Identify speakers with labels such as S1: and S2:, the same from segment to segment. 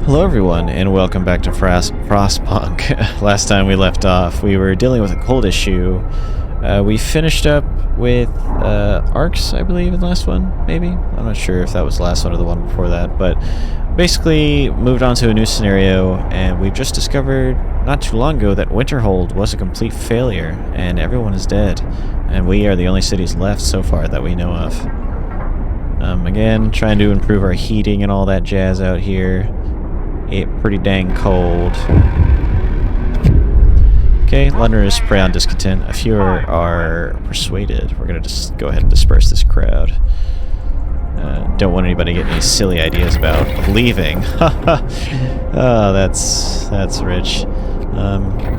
S1: Hello everyone, and welcome back to Frostpunk. Last time we left off, we were dealing with a cold issue. We finished up with Arcs, I believe, in the last one, maybe? I'm not sure if that was the last one or the one before that, but basically moved on to a new scenario, and we've just discovered not too long ago that Winterhold was a complete failure, and everyone is dead, and we are the only cities left so far that we know of. Again, trying to improve our heating and all that jazz out here. Pretty dang cold. Okay, Londoners prey on discontent. A few are persuaded. We're gonna just go ahead and disperse this crowd. Don't want anybody getting any silly ideas about leaving. Oh, that's rich.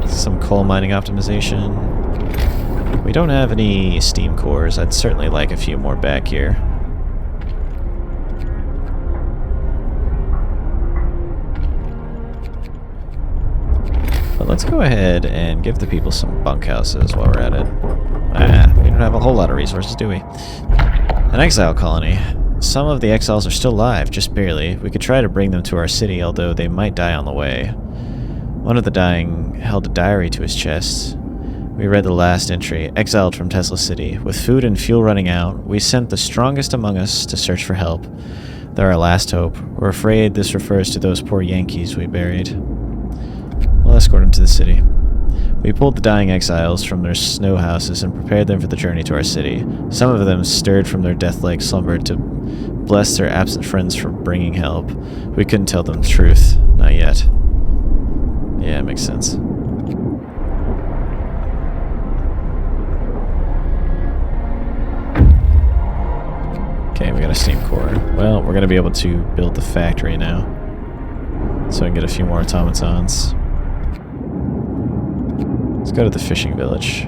S1: Some coal mining optimization. We don't have any steam cores. I'd certainly like a few more back here. But let's go ahead and give the people some bunkhouses while we're at it. We don't have a whole lot of resources, do we? An exile colony. Some of the exiles are still alive, just barely. We could try to bring them to our city, although they might die on the way. One of the dying held a diary to his chest. We read the last entry, exiled from Tesla City. With food and fuel running out, we sent the strongest among us to search for help. They're our last hope. We're afraid this refers to those poor Yankees we buried. We'll escort them to the city. We pulled the dying exiles from their snow houses and prepared them for the journey to our city. Some of them stirred from their death-like slumber to bless their absent friends for bringing help. We couldn't tell them the truth. Not yet. Yeah, it makes sense. Okay, we got a steam core. Well, we're going to be able to build the factory now, so we can get a few more automatons. Let's go to the fishing village.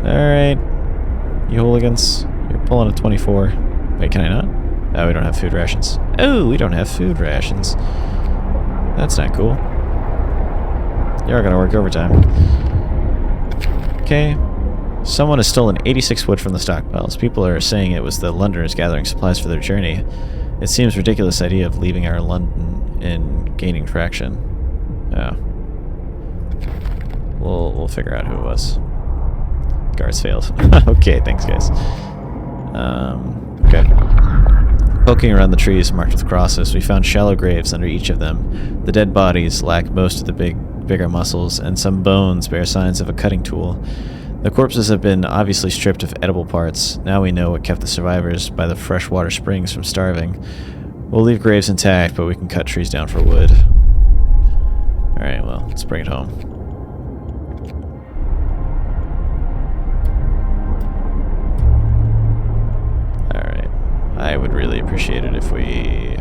S1: Alright. You hooligans. You're pulling a 24. Wait, can I not? Oh, we don't have food rations. Oh, we don't have food rations. That's not cool. You're gonna work overtime. Okay. Someone has stolen 86 wood from the stockpiles. People are saying it was the Londoners gathering supplies for their journey. It seems a ridiculous idea of leaving our London and gaining traction. Oh. We'll figure out who it was. Guards failed. Okay, thanks guys. Okay. Poking around the trees marked with crosses, we found shallow graves under each of them. The dead bodies lack most of the bigger muscles, and some bones bear signs of a cutting tool. The corpses have been obviously stripped of edible parts. Now we know what kept the survivors by the freshwater springs from starving. We'll leave graves intact, but we can cut trees down for wood. Alright, well, let's bring it home. Alright. I would really appreciate it if we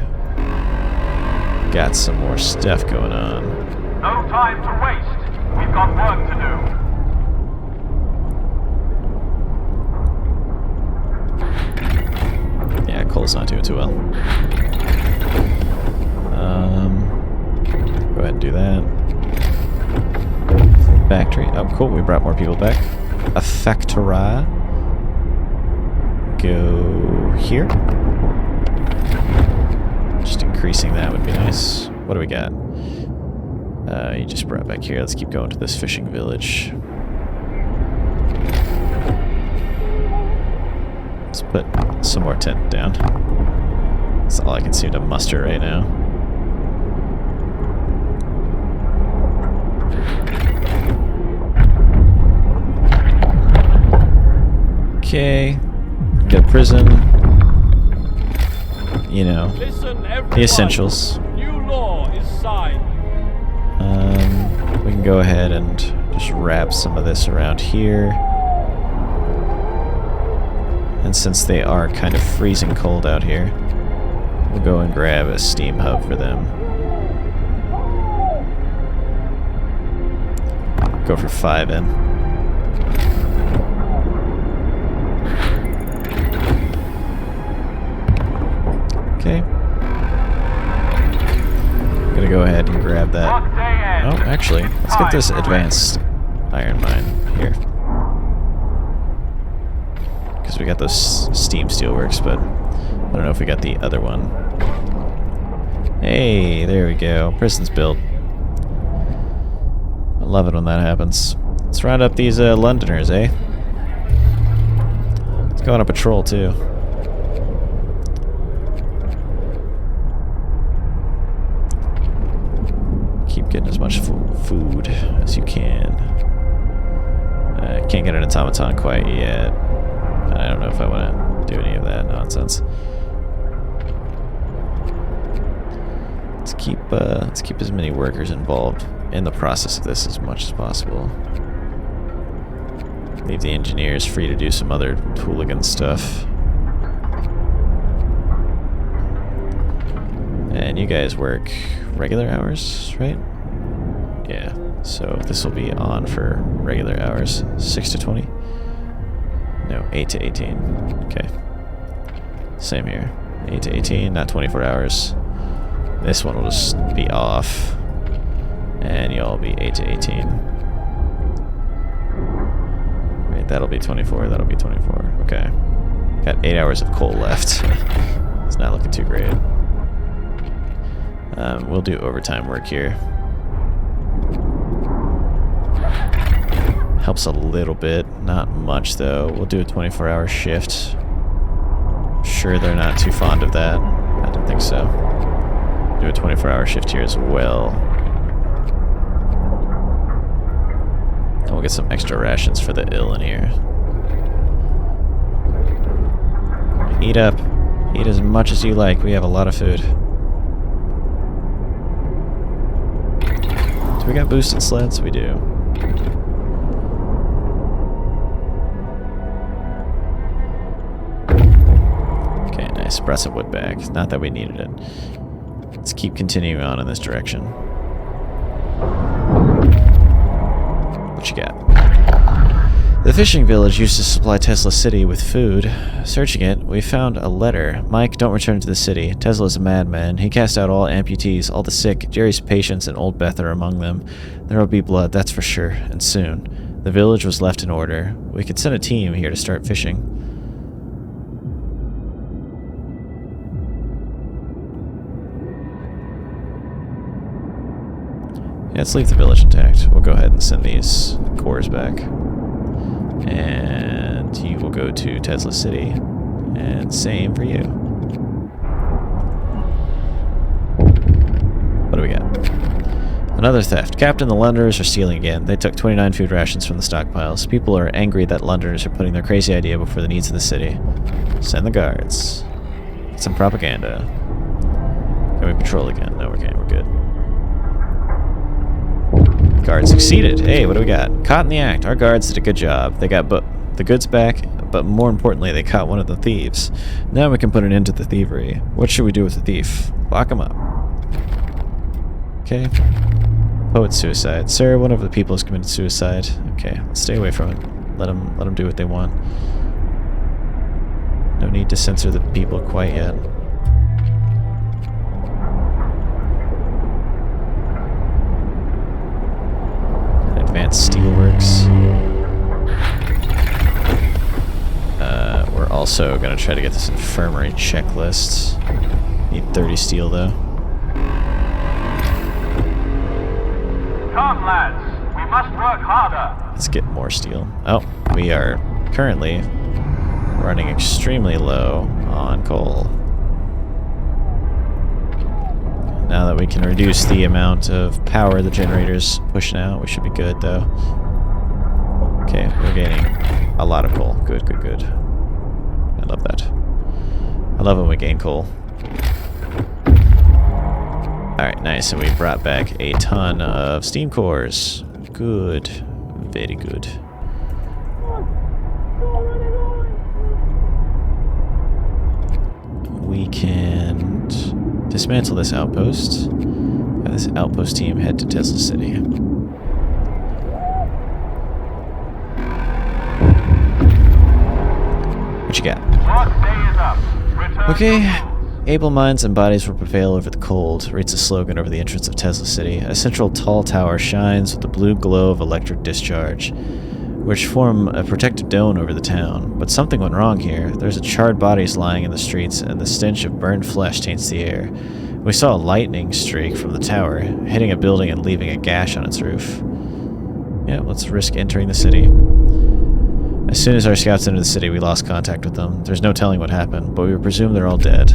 S1: got some more stuff going on.
S2: No time to waste. We've got work to do.
S1: Yeah, coal's not doing too well. Go ahead and do that. Factory. Oh, cool. We brought more people back. A factora. Go here. Just increasing that would be nice. What do we got? You just brought back here. Let's keep going to this fishing village. Let's put some more tent down. That's all I can seem to muster right now. Okay. Got a prison. You know,
S3: Listen,
S1: the essentials.
S3: New law is signed.
S1: We can go ahead and just wrap some of this around here. And since they are kind of freezing cold out here, we'll go and grab a steam hub for them. Go for 5 in. Okay. I'm gonna go ahead and grab that. Oh, actually, let's get this advanced iron mine here. Because we got those steam steelworks, but I don't know if we got the other one. Hey, there we go. Prison's built. I love it when that happens. Let's round up these Londoners, eh? Let's go on a patrol, too. Keep getting as much food as you can. Can't get an automaton quite yet. I don't know if I want to do any of that nonsense. Let's keep as many workers involved in the process of this as much as possible. Leave the engineers free to do some other hooligan stuff. And you guys work regular hours, right? Yeah. So this will be on for regular hours. 6 to 20? No, 8 to 18. Okay. Same here. 8 to 18, not 24 hours. This one will just be off. And you'll be 8 to 18. Right, that'll be 24, that'll be 24. Okay. Got 8 hours of coal left. It's not looking too great. We'll do overtime work here. Helps a little bit, not much though. We'll do a 24-hour shift. Sure they're not too fond of that. I don't think so. Do a 24-hour shift here as well. And we'll get some extra rations for the ill in here. Eat up. Eat as much as you like. We have a lot of food. Do we got boosted sleds? We do. Okay, nice. Brought some wood back. Not that we needed it. Let's keep continuing on in this direction. What you got? The fishing village used to supply Tesla City with food. Searching it, we found a letter. Mike, don't return to the city. Tesla's a madman. He cast out all amputees, all the sick. Jerry's patients and old Beth are among them. There will be blood, that's for sure, and soon. The village was left in order. We could send a team here to start fishing. Yeah, let's leave the village intact. We'll go ahead and send these cores back. And you will go to Tesla City. And same for you. What do we got? Another theft. Captain, the Londoners are stealing again. They took 29 food rations from the stockpiles. People are angry that Londoners are putting their crazy idea before the needs of the city. Send the guards. Get some propaganda. Can we patrol again? No, we can't. We're good. Guards succeeded. Hey, what do we got? Caught in the act. Our guards did a good job. They got the goods back, but more importantly, they caught one of the thieves. Now we can put an end to the thievery. What should we do with the thief? Lock him up. Okay. Poet suicide. Sir, one of the people has committed suicide. Okay, let's stay away from it. Let them do what they want. No need to censor the people quite yet. Advanced Steelworks. We're also going to try to get this infirmary checklist. Need 30 steel though.
S2: Come, lads. We must work harder.
S1: Let's get more steel. Oh, we are currently running extremely low on coal. Now that we can reduce the amount of power the generator's pushing out, we should be good, though. Okay, we're gaining a lot of coal. Good, good, good. I love that. I love when we gain coal. Alright, nice. And we brought back a ton of steam cores. Good. Very good. We can dismantle this outpost. Have this outpost team head to Tesla City. What you got?
S2: Day is up. Return
S1: Okay. Able minds and bodies will prevail over the cold, reads a slogan over the entrance of Tesla City. A central tall tower shines with the blue glow of electric discharge. which form a protective dome over the town. But something went wrong here. There's charred bodies lying in the streets, and the stench of burned flesh taints the air. We saw a lightning streak from the tower, hitting a building and leaving a gash on its roof. Yeah, let's risk entering the city. As soon as our scouts entered the city, we lost contact with them. There's no telling what happened, but we presume they're all dead.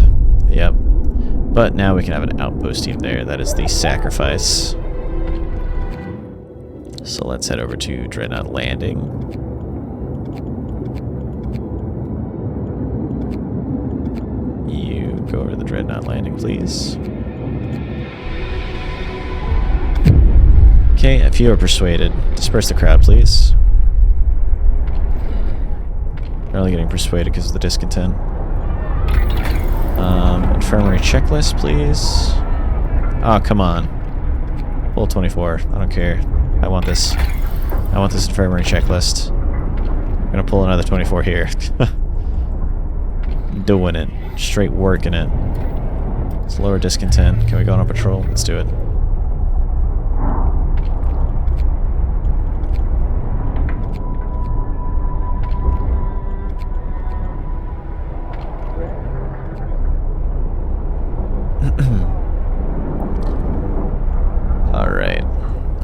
S1: Yep. But now we can have an outpost team there. That is the sacrifice. So let's head over to Dreadnought Landing. You go over to the Dreadnought Landing, please. Okay, if you are persuaded, disperse the crowd, please. They're only getting persuaded because of the discontent. Infirmary checklist, please. Oh, come on. Pull 24. I don't care. I want this. I want this infirmary checklist. I'm gonna pull another 24 here. Doing it. Straight working it. Let's lower discontent. Can we go on a patrol? Let's do it. Alright.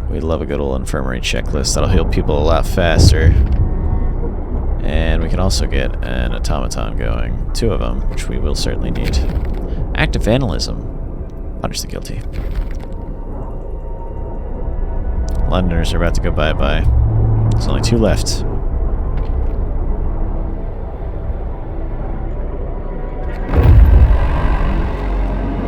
S1: We love a good old infirmary checklist. That'll heal people a lot faster. And we can also get an automaton going. 2 of them, which we will certainly need. Act of vandalism. Punish the guilty. Londoners are about to go bye-bye. There's only 2 left.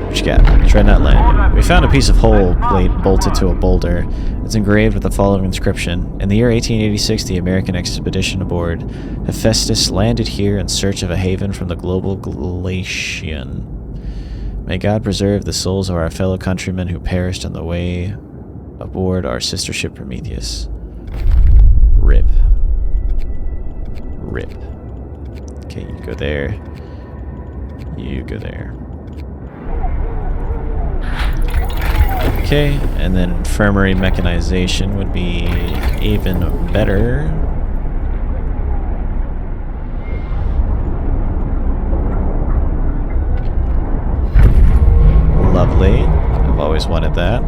S1: What you got? Dreadnought Landing. We found a piece of hull plate bolted to a boulder. It's engraved with the following inscription. In the year 1886, the American expedition aboard Hephaestus landed here in search of a haven from the global glaciation. May God preserve the souls of our fellow countrymen who perished on the way aboard our sister ship Prometheus. RIP. RIP. Okay, you go there. You go there. Okay, and then infirmary mechanization would be even better. Lovely. I've always wanted that.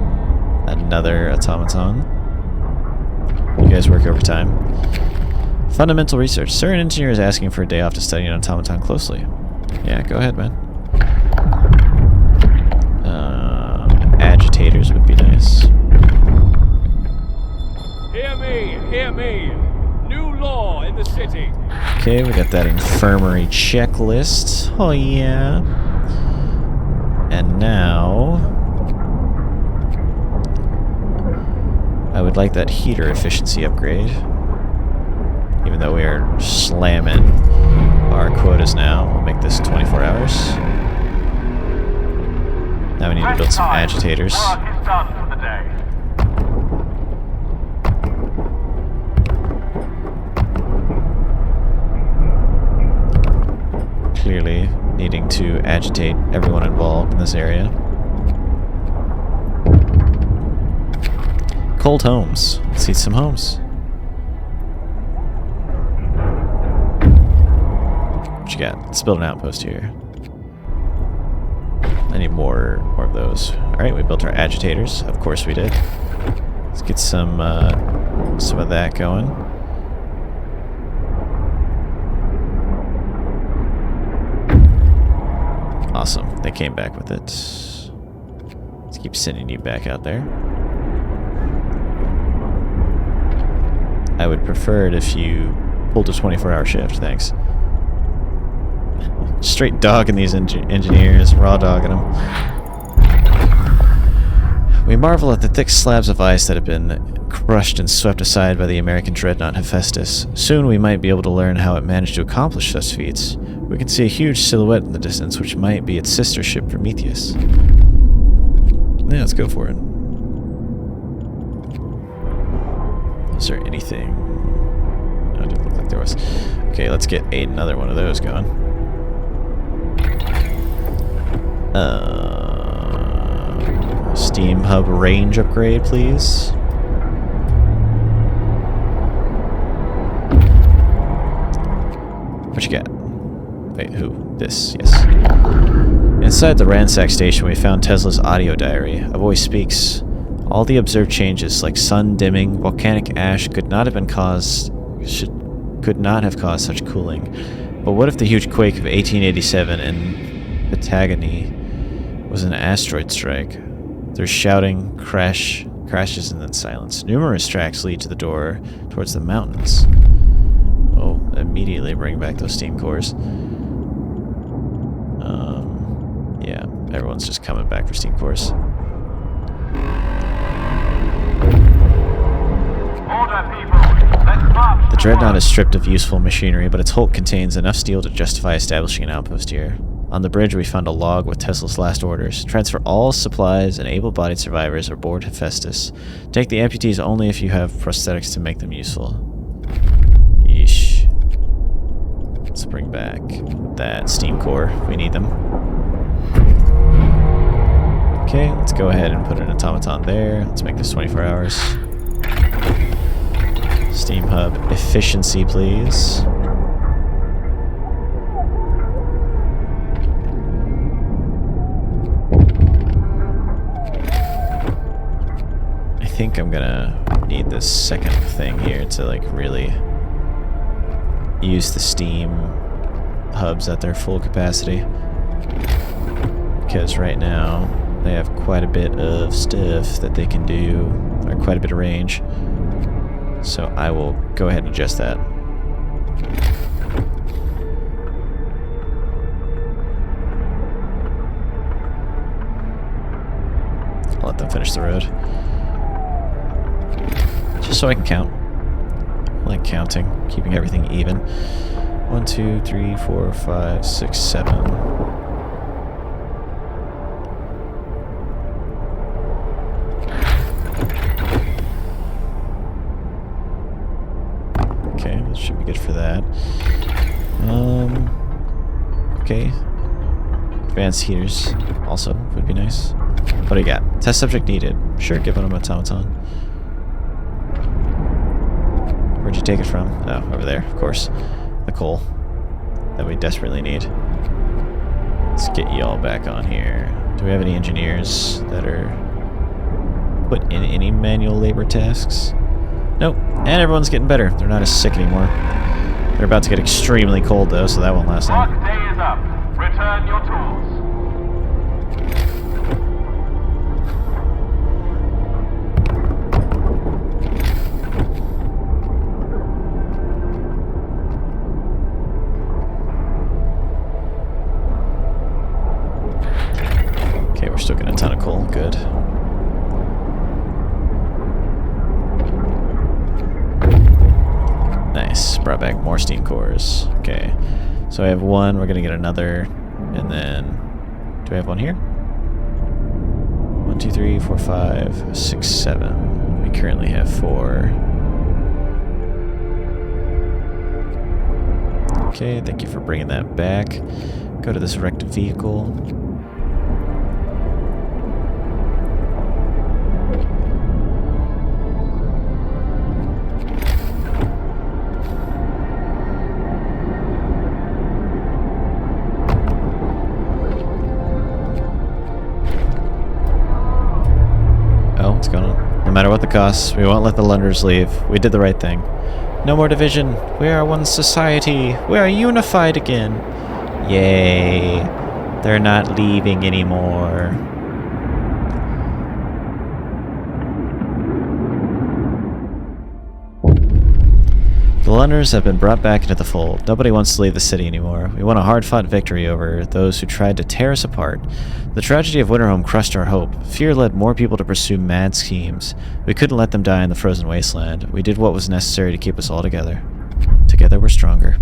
S1: Another automaton. You guys work overtime. Fundamental research. Sir, an engineer is asking for a day off to study an automaton closely. Yeah, go ahead, man. Agitators would be nice.
S3: Hear me! New law in the city.
S1: Okay, we got that infirmary checklist. Oh yeah. And now I would like that heater efficiency upgrade. Even though we are slamming our quotas now, we'll make this 24 hours. Now we need to build some agitators.
S2: Work is done for the day.
S1: Clearly needing to agitate everyone involved in this area. Cold homes. Let's see some homes. What you got? Let's build an outpost here. I need more of those. Alright, we built our agitators. Of course we did. Let's get some of that going. Awesome. They came back with it. Let's keep sending you back out there. I would prefer it if you pulled a 24-hour shift. Thanks. Straight dogging these engineers, raw dogging them. We marvel at the thick slabs of ice that have been crushed and swept aside by the American dreadnought Hephaestus. Soon we might be able to learn how it managed to accomplish such feats. We can see a huge silhouette in the distance, which might be its sister ship Prometheus. Yeah, let's go for it. Is there anything? No, it didn't look like there was. Okay, let's get another one of those going. Steam hub range upgrade, please. What you got? Wait, who? This, yes. Inside the ransack station, we found Tesla's audio diary. A voice speaks. All the observed changes, like sun dimming, volcanic ash, could not have caused such cooling. But what if the huge quake of 1887 in Patagonia was an asteroid strike? There's shouting, crashes, and then silence. Numerous tracks lead to the door towards the mountains. Oh, immediately bring back those steam cores. Yeah, everyone's just coming back for steam cores. The Dreadnought is stripped of useful machinery, but its hulk contains enough steel to justify establishing an outpost here. On the bridge, we found a log with Tesla's last orders. Transfer all supplies and able-bodied survivors aboard Hephaestus. Take the amputees only if you have prosthetics to make them useful. Yeesh. Let's bring back that steam core. We need them. Okay, let's go ahead and put an automaton there. Let's make this 24 hours. Steam hub efficiency, please. I think I'm gonna need this second thing here to like really use the steam hubs at their full capacity. Because right now they have quite a bit of stuff that they can do, or quite a bit of range. So I will go ahead and adjust that. I'll let them finish the road. Just so I can count. I like counting, keeping everything even. 1, 2, 3, 4, 5, 6, 7. Should be good for that. Okay. Advanced heaters also would be nice. What do you got? Test subject needed. Sure, give it an automaton. Where'd you take it from? Oh, over there, of course. The coal that we desperately need. Let's get you all back on here. Do we have any engineers that are put in any manual labor tasks? Nope. And everyone's getting better. They're not as sick anymore. They're about to get extremely cold, though, so that won't last long.
S2: Work day is up. Return your tools.
S1: Okay, we're still getting a ton of coal. Good. Nice. Brought back more steam cores. Okay. So I have one. We're going to get another. And then... Do I have one here? 1, 2, 3, 4, 5, 6, 7. We currently have 4. Okay, thank you for bringing that back. Go to this wrecked vehicle. No matter what the cost, we won't let the Londoners leave. We did the right thing. No more division. We are one society. We are unified again. Yay. They're not leaving anymore. The Londoners have been brought back into the fold. Nobody wants to leave the city anymore. We won a hard-fought victory over those who tried to tear us apart. The tragedy of Winterhome crushed our hope. Fear led more people to pursue mad schemes. We couldn't let them die in the frozen wasteland. We did what was necessary to keep us all together. Together we're stronger.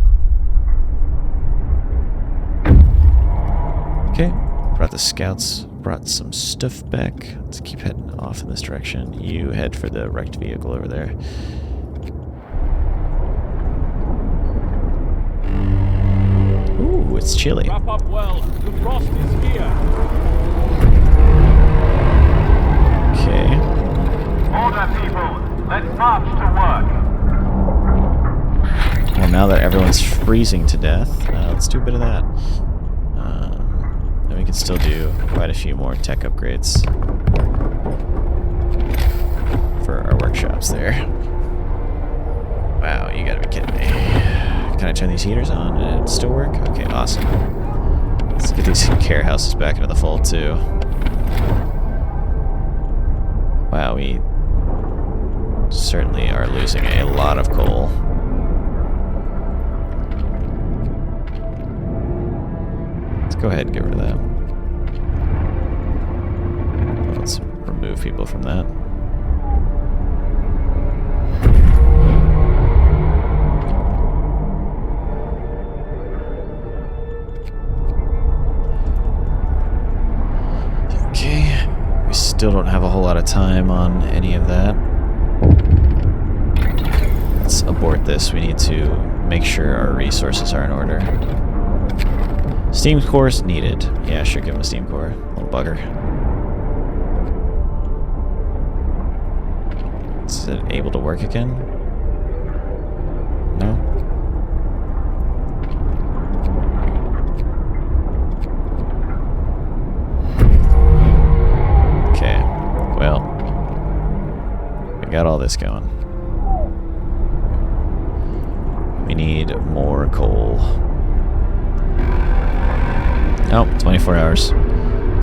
S1: Okay, brought the scouts, brought some stuff back. Let's keep heading off in this direction. You head for the wrecked vehicle over there. Ooh, it's chilly.
S3: Wrap up well. The frost is here.
S1: Okay.
S2: Order, people. Let's march to work.
S1: Well, now that everyone's freezing to death, let's do a bit of that. And we can still do quite a few more tech upgrades for our workshops there. Wow, you gotta be kidding me. Can I turn these heaters on and it still work? Okay, awesome. Let's get these care houses back into the fold too. Wow, we certainly are losing a lot of coal. Let's go ahead and get rid of that. Let's remove people from that. Okay, we still don't have a whole lot of time on any of that. Let's abort this. We need to make sure our resources are in order. Steam cores needed. Yeah, sure, give him a steam core. Little bugger. Is it able to work again? No? Okay, well, we got all this going. We need more coal. Nope, 24 hours.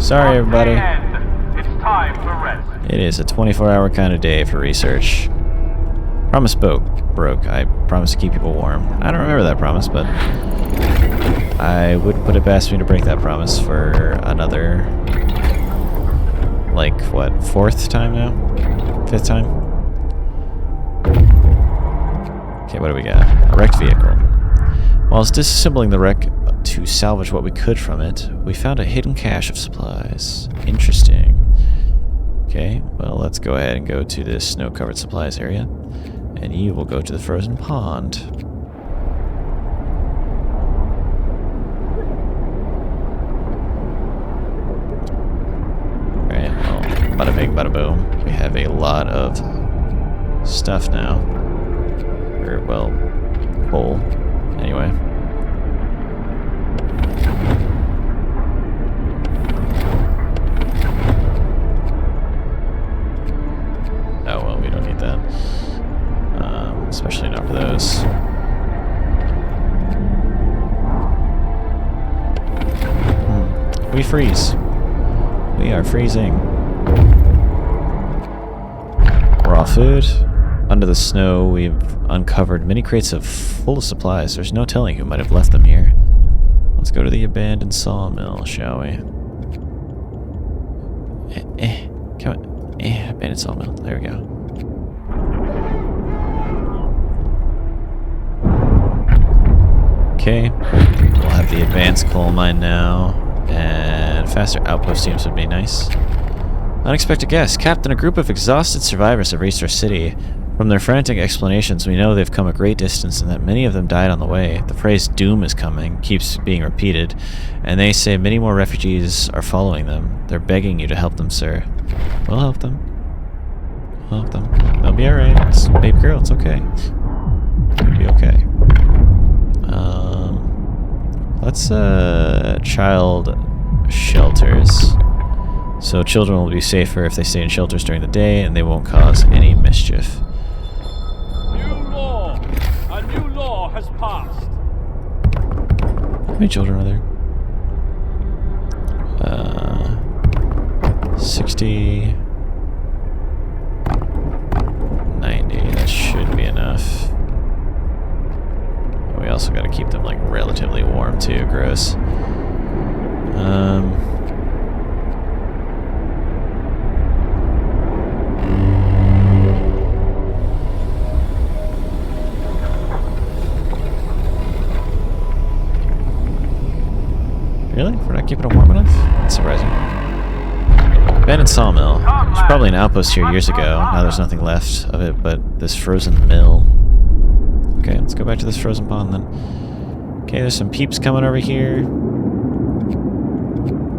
S1: Sorry, everybody.
S2: It's time to rest.
S1: It is a 24-hour kind of day for research. Promise broke. I promised to keep people warm. I don't remember that promise, but I wouldn't put it past me to break that promise for another, like, what, 4th time now? 5th time? Okay, what do we got? A wrecked vehicle. Whilst disassembling the wreck to salvage what we could from it, we found a hidden cache of supplies. Interesting. Okay, well, let's go ahead and go to this snow-covered supplies area, and you will go to the frozen pond. Alright, well, bada bing, bada boom. We have a lot of stuff now. Or, well, coal. Anyway. Oh, well, we don't need that. Especially not for those. We freeze. We are freezing. Raw food. Under the snow, we've uncovered many crates full of supplies. There's no telling who might have left them here. Let's go to the abandoned sawmill, shall we? Come on. Abandoned sawmill. There we go. Okay. We'll have the advanced coal mine now. And faster outpost teams would be nice. Unexpected guest. Captain, a group of exhausted survivors have reached our city. From their frantic explanations, we know they've come a great distance and that many of them died on the way. The phrase doom is coming keeps being repeated, and they say many more refugees are following them. They're begging you to help them, sir. We'll help them. We'll help them. They'll be alright. It's baby girl, it's okay. It'll be okay. Let's child shelters. So children will be safer if they stay in shelters during the day and they won't cause any mischief.
S3: A new law has passed.
S1: How many children are there? 60... 90, that should be enough. We also gotta keep them, like, relatively warm, too. Gross. Really? We're not keeping them warm enough? That's surprising. Abandoned sawmill. There's probably an outpost here years ago. Now there's nothing left of it but this frozen mill. Okay, let's go back to this frozen pond then. Okay, there's some peeps coming over here.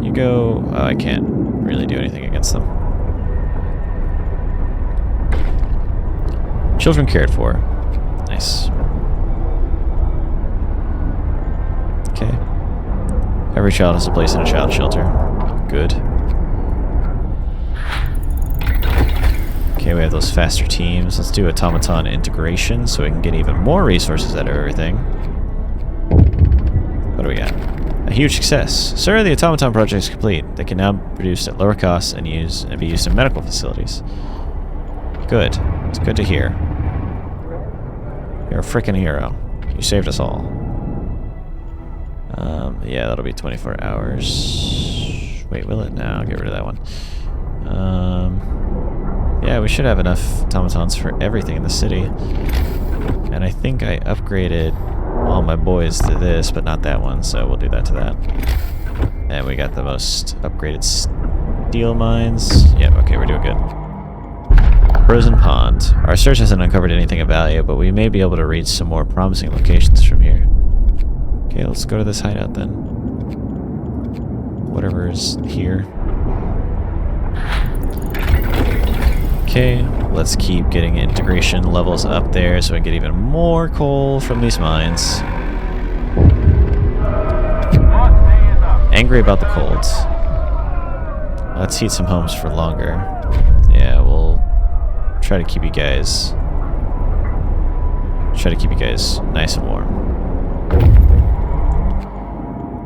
S1: You go... Oh, I can't really do anything against them. Children cared for. Nice. Okay. Every child has a place in a child shelter. Good. Okay, we have those faster teams. Let's do automaton integration so we can get even more resources out of everything. What do we got? A huge success. Sir, the automaton project is complete. They can now be produced at lower costs and be used in medical facilities. Good. It's good to hear. You're a freaking hero. You saved us all. Yeah, that'll be 24 hours. Wait, will it? No, I'll get rid of that one. Yeah, we should have enough automatons for everything in the city. And I think I upgraded all my boys to this, but not that one, so we'll do that to that. And we got the most upgraded steel mines. Yeah, okay, we're doing good. Frozen Pond. Our search hasn't uncovered anything of value, but we may be able to reach some more promising locations from here. Okay, let's go to this hideout then. Whatever is here. Okay, let's keep getting integration levels up there so we can get even more coal from these mines. Angry about the cold. Let's heat some homes for longer. Yeah, we'll try to keep you guys nice and warm.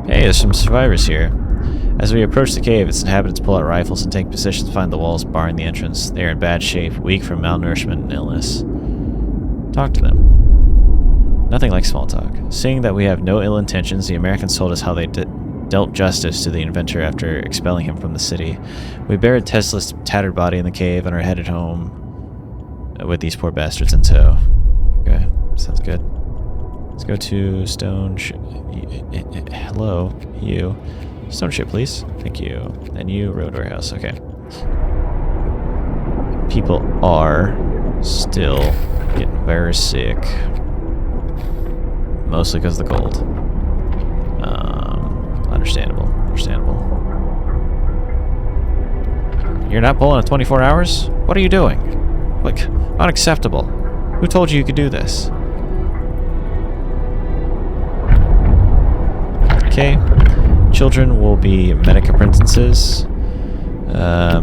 S1: Hey, there's some survivors here. As we approach the cave, its inhabitants pull out rifles and take positions behind the walls barring the entrance. They are in bad shape, weak from malnourishment and illness. Talk to them. Nothing like small talk. Seeing that we have no ill intentions, the Americans told us how they dealt justice to the inventor after expelling him from the city. We buried Tesla's tattered body in the cave and are headed home with these poor bastards in tow. Okay, sounds good. Let's go to Stone hello, you. Stone ship, please. Thank you. And you, road warehouse. Okay. People are still getting very sick. Mostly because of the cold. Understandable. Understandable. You're not pulling at 24 hours? What are you doing? Like, unacceptable. Who told you could do this? Okay. Children will be medic apprentices.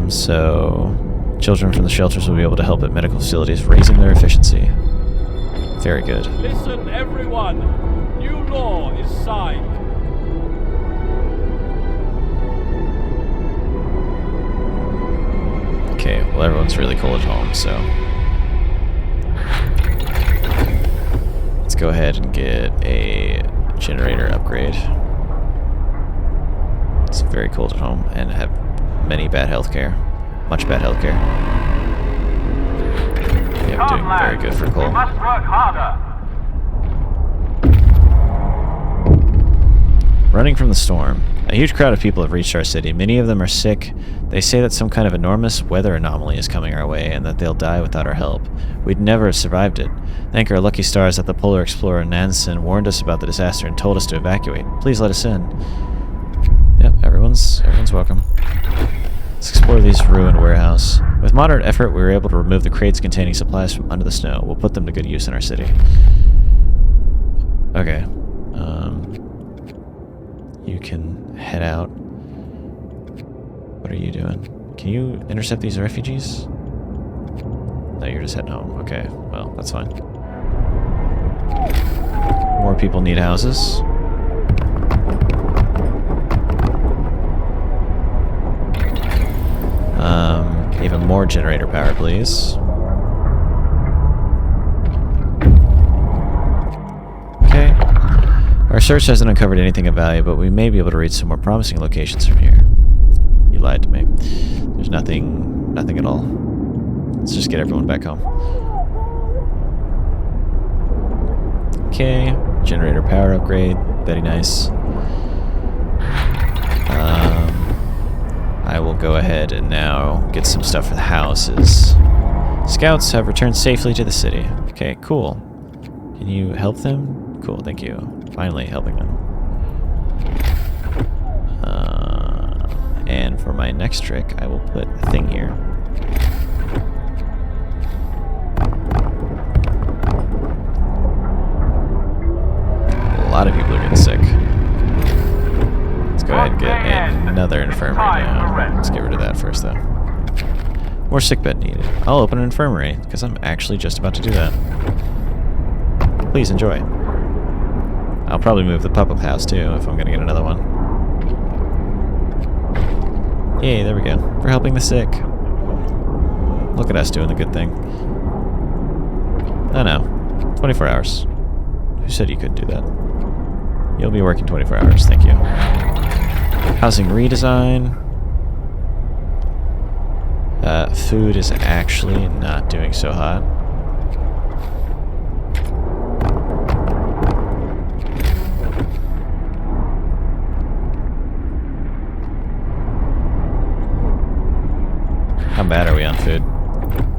S1: So children from the shelters will be able to help at medical facilities, raising their efficiency. Very good.
S3: Listen, everyone. New law is signed.
S1: Okay, well everyone's really cold at home, so let's go ahead and get a generator upgrade. It's very cold at home and have many bad healthcare. Much bad healthcare. Yeah, doing very good for coal.
S2: We must work harder.
S1: Running from the storm. A huge crowd of people have reached our city. Many of them are sick. They say that some kind of enormous weather anomaly is coming our way and that they'll die without our help. We'd never have survived it. Thank our lucky stars that the polar explorer Nansen warned us about the disaster and told us to evacuate. Please let us in. Yep, everyone's welcome. Let's explore this ruined warehouse. With moderate effort, we were able to remove the crates containing supplies from under the snow. We'll put them to good use in our city. Okay. You can head out. What are you doing? Can you intercept these refugees? No, you're just heading home. Okay, well, that's fine. More people need houses. Even more generator power, please. Okay. Our search hasn't uncovered anything of value, but we may be able to reach some more promising locations from here. You lied to me. There's nothing at all. Let's just get everyone back home. Okay. Generator power upgrade. Very nice. I will go ahead and now get some stuff for the houses. Scouts have returned safely to the city. Okay, cool. Can you help them? Cool, thank you. Finally helping them. And for my next trick, I will put a thing here. A lot of people are getting sick. ahead and get another infirmary now. Let's get rid of that first, though. More sickbed needed. I'll open an infirmary, because I'm actually just about to do that. Please enjoy. I'll probably move the public house, too, if I'm going to get another one. Yay, there we go. For helping the sick. Look at us doing the good thing. Oh no. 24 hours. Who said you couldn't do that? You'll be working 24 hours, thank you. Housing redesign. Food is actually not doing so hot. How bad are we on food?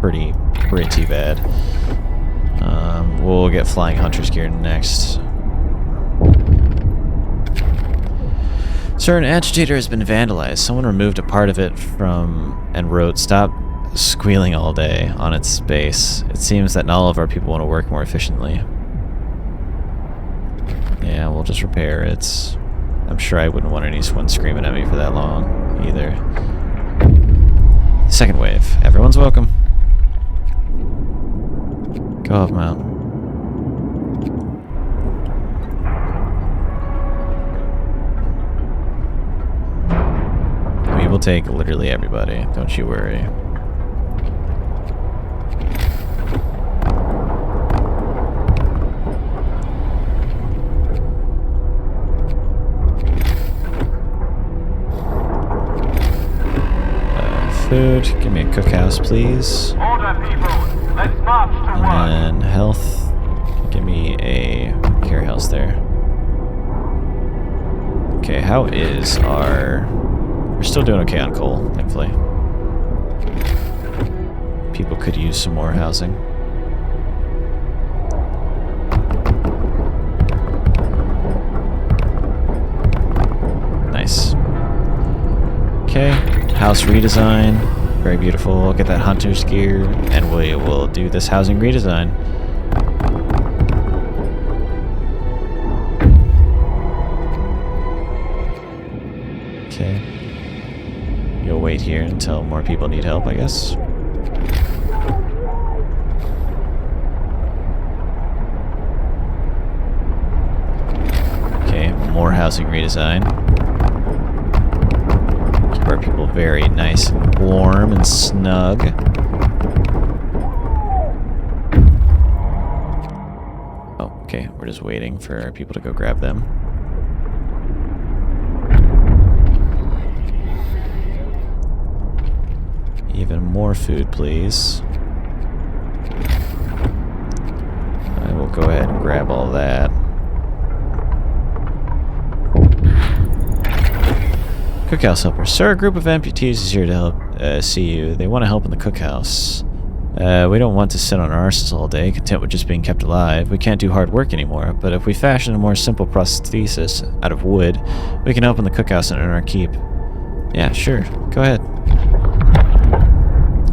S1: Pretty bad. We'll get flying hunter's gear next. Sir, an agitator has been vandalized. Someone removed a part of it from and wrote, "Stop squealing all day" on its base. It seems that not all of our people want to work more efficiently. Yeah, we'll just repair it. I'm sure I wouldn't want anyone screaming at me for that long either. Second wave. Everyone's welcome. Go off mountain. We will take literally everybody. Don't you worry. Food. Give me a cookhouse, please.
S2: Order, people. Let's march to work.
S1: And health. Give me a care house there. Okay, how is our... We're still doing okay on coal, thankfully. People could use some more housing. Nice. Okay. House redesign, very beautiful. We'll get that hunter's gear, and we will do this housing redesign. Okay. You'll wait here until more people need help, I guess. Okay, more housing redesign. Our people very nice and warm and snug. Oh, okay. We're just waiting for our people to go grab them. Even more food, please. I will go ahead and grab all that. Cookhouse helper. Sir, a group of amputees is here to help see you. They want to help in the cookhouse. We don't want to sit on our asses all day, content with just being kept alive. We can't do hard work anymore, but if we fashion a more simple prosthesis out of wood, we can help in the cookhouse and earn our keep. Yeah, sure. Go ahead.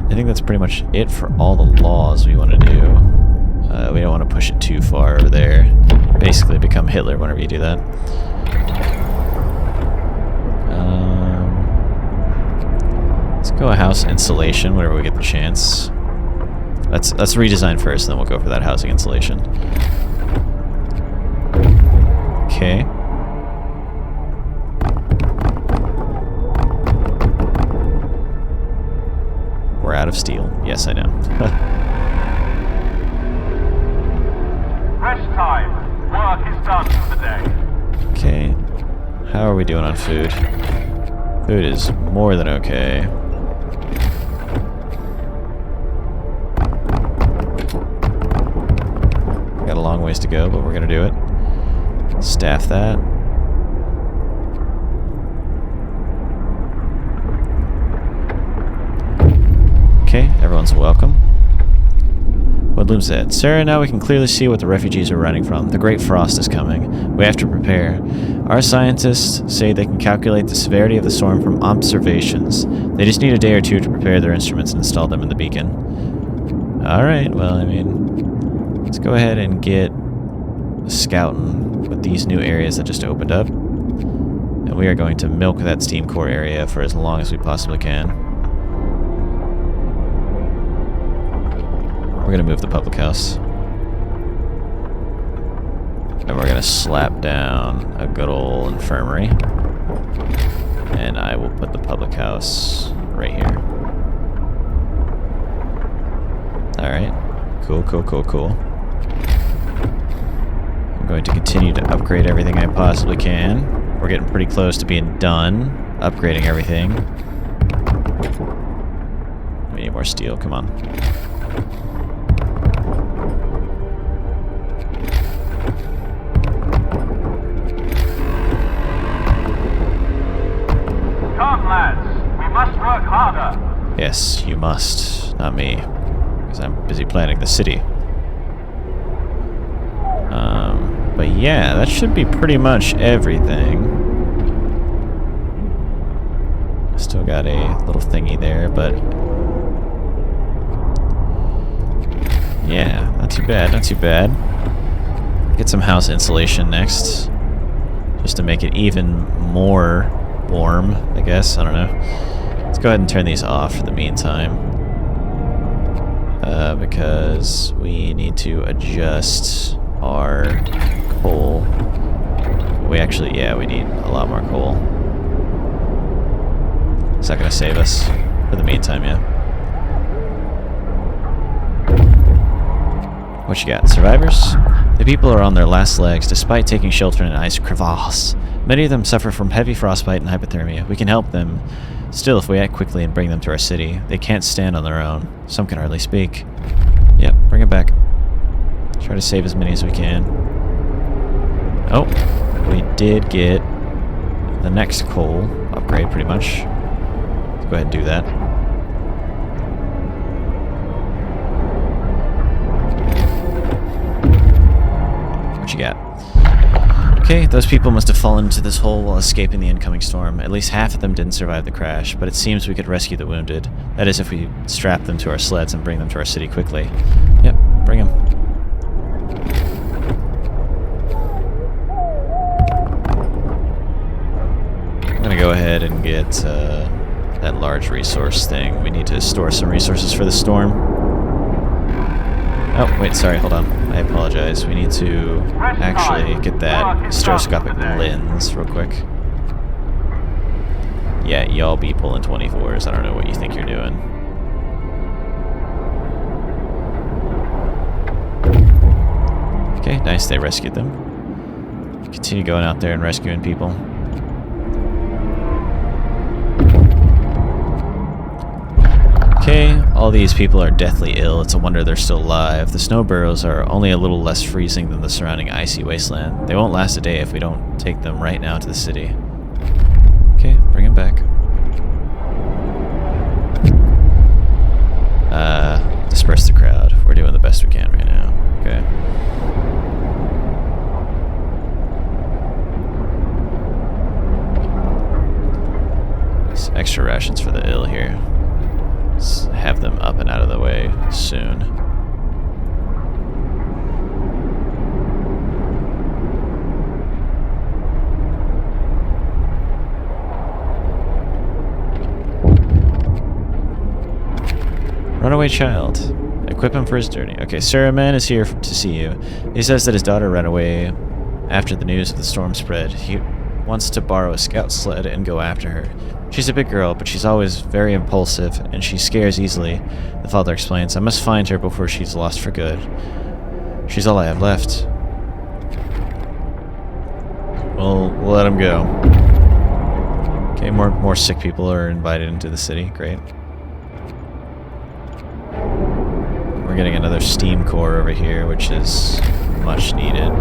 S1: I think that's pretty much it for all the laws we want to do. We don't want to push it too far over there. Basically become Hitler whenever you do that. Let's go a house insulation whenever we get the chance. Let's redesign first, then we'll go for that housing insulation. Okay. We're out of steel. Yes, I know.
S2: Rest time. Work is done for the day.
S1: Okay. How are we doing on food? Food is more than okay. Got a long ways to go, but we're gonna do it. Staff that. Okay, everyone's welcome. Woodloom said, "Sir, now we can clearly see what the refugees are running from. The Great Frost is coming. We have to prepare. Our scientists say they can calculate the severity of the storm from observations. They just need a day or two to prepare their instruments and install them in the beacon." Alright, well, I mean, let's go ahead and get scouting with these new areas that just opened up. And we are going to milk that steam core area for as long as we possibly can. We're going to move the public house. And we're going to slap down a good old infirmary. And I will put the public house right here. Alright. Cool, cool, cool, cool. I'm going to continue to upgrade everything I possibly can. We're getting pretty close to being done upgrading everything. We need more steel, come on.
S2: Come, lads. We must work harder.
S1: Yes, you must, not me. Because I'm busy planning the city. But yeah, that should be pretty much everything. Still got a little thingy there, but yeah, not too bad, not too bad. Get some house insulation next, just to make it even more warm, I guess. I don't know. Let's go ahead and turn these off for the meantime, because we need to adjust our coal. We actually, yeah, we need a lot more coal. Is that going to save us? For the meantime, yeah. What you got? Survivors? The people are on their last legs despite taking shelter in an ice crevasse. Many of them suffer from heavy frostbite and hypothermia. We can help them. Still, if we act quickly and bring them to our city, they can't stand on their own. Some can hardly speak. Yep, bring it back. Try to save as many as we can. Oh, we did get the next coal upgrade, pretty much. Let's go ahead and do that. What you got? Okay, those people must have fallen into this hole while escaping the incoming storm. At least half of them didn't survive the crash, but it seems we could rescue the wounded. That is, if we strap them to our sleds and bring them to our city quickly. Yep, bring them. I'm gonna go ahead and get that large resource thing. We need to store some resources for the storm. Oh, wait, sorry, hold on. I apologize. We need to actually get that stereoscopic lens real quick. Yeah, y'all be pulling 24s. I don't know what you think you're doing. Okay, nice, they rescued them. Continue going out there and rescuing people. Okay, all these people are deathly ill. It's a wonder they're still alive. The snow burrows are only a little less freezing than the surrounding icy wasteland. They won't last a day if we don't take them right now to the city. Okay, bring them back. Disperse the crowd. We're doing the best we can right now. Okay. Some extra rations for the ill here. Let's have them up and out of the way soon. Runaway child. Equip him for his journey. Okay, sir, a man is here to see you. He says that his daughter ran away after the news of the storm spread. He wants to borrow a scout sled and go after her. She's a big girl, but she's always very impulsive, and she scares easily, the father explains. I must find her before she's lost for good. She's all I have left. Well, we'll let him go. Okay, more sick people are invited into the city. Great. We're getting another steam core over here, which is much needed.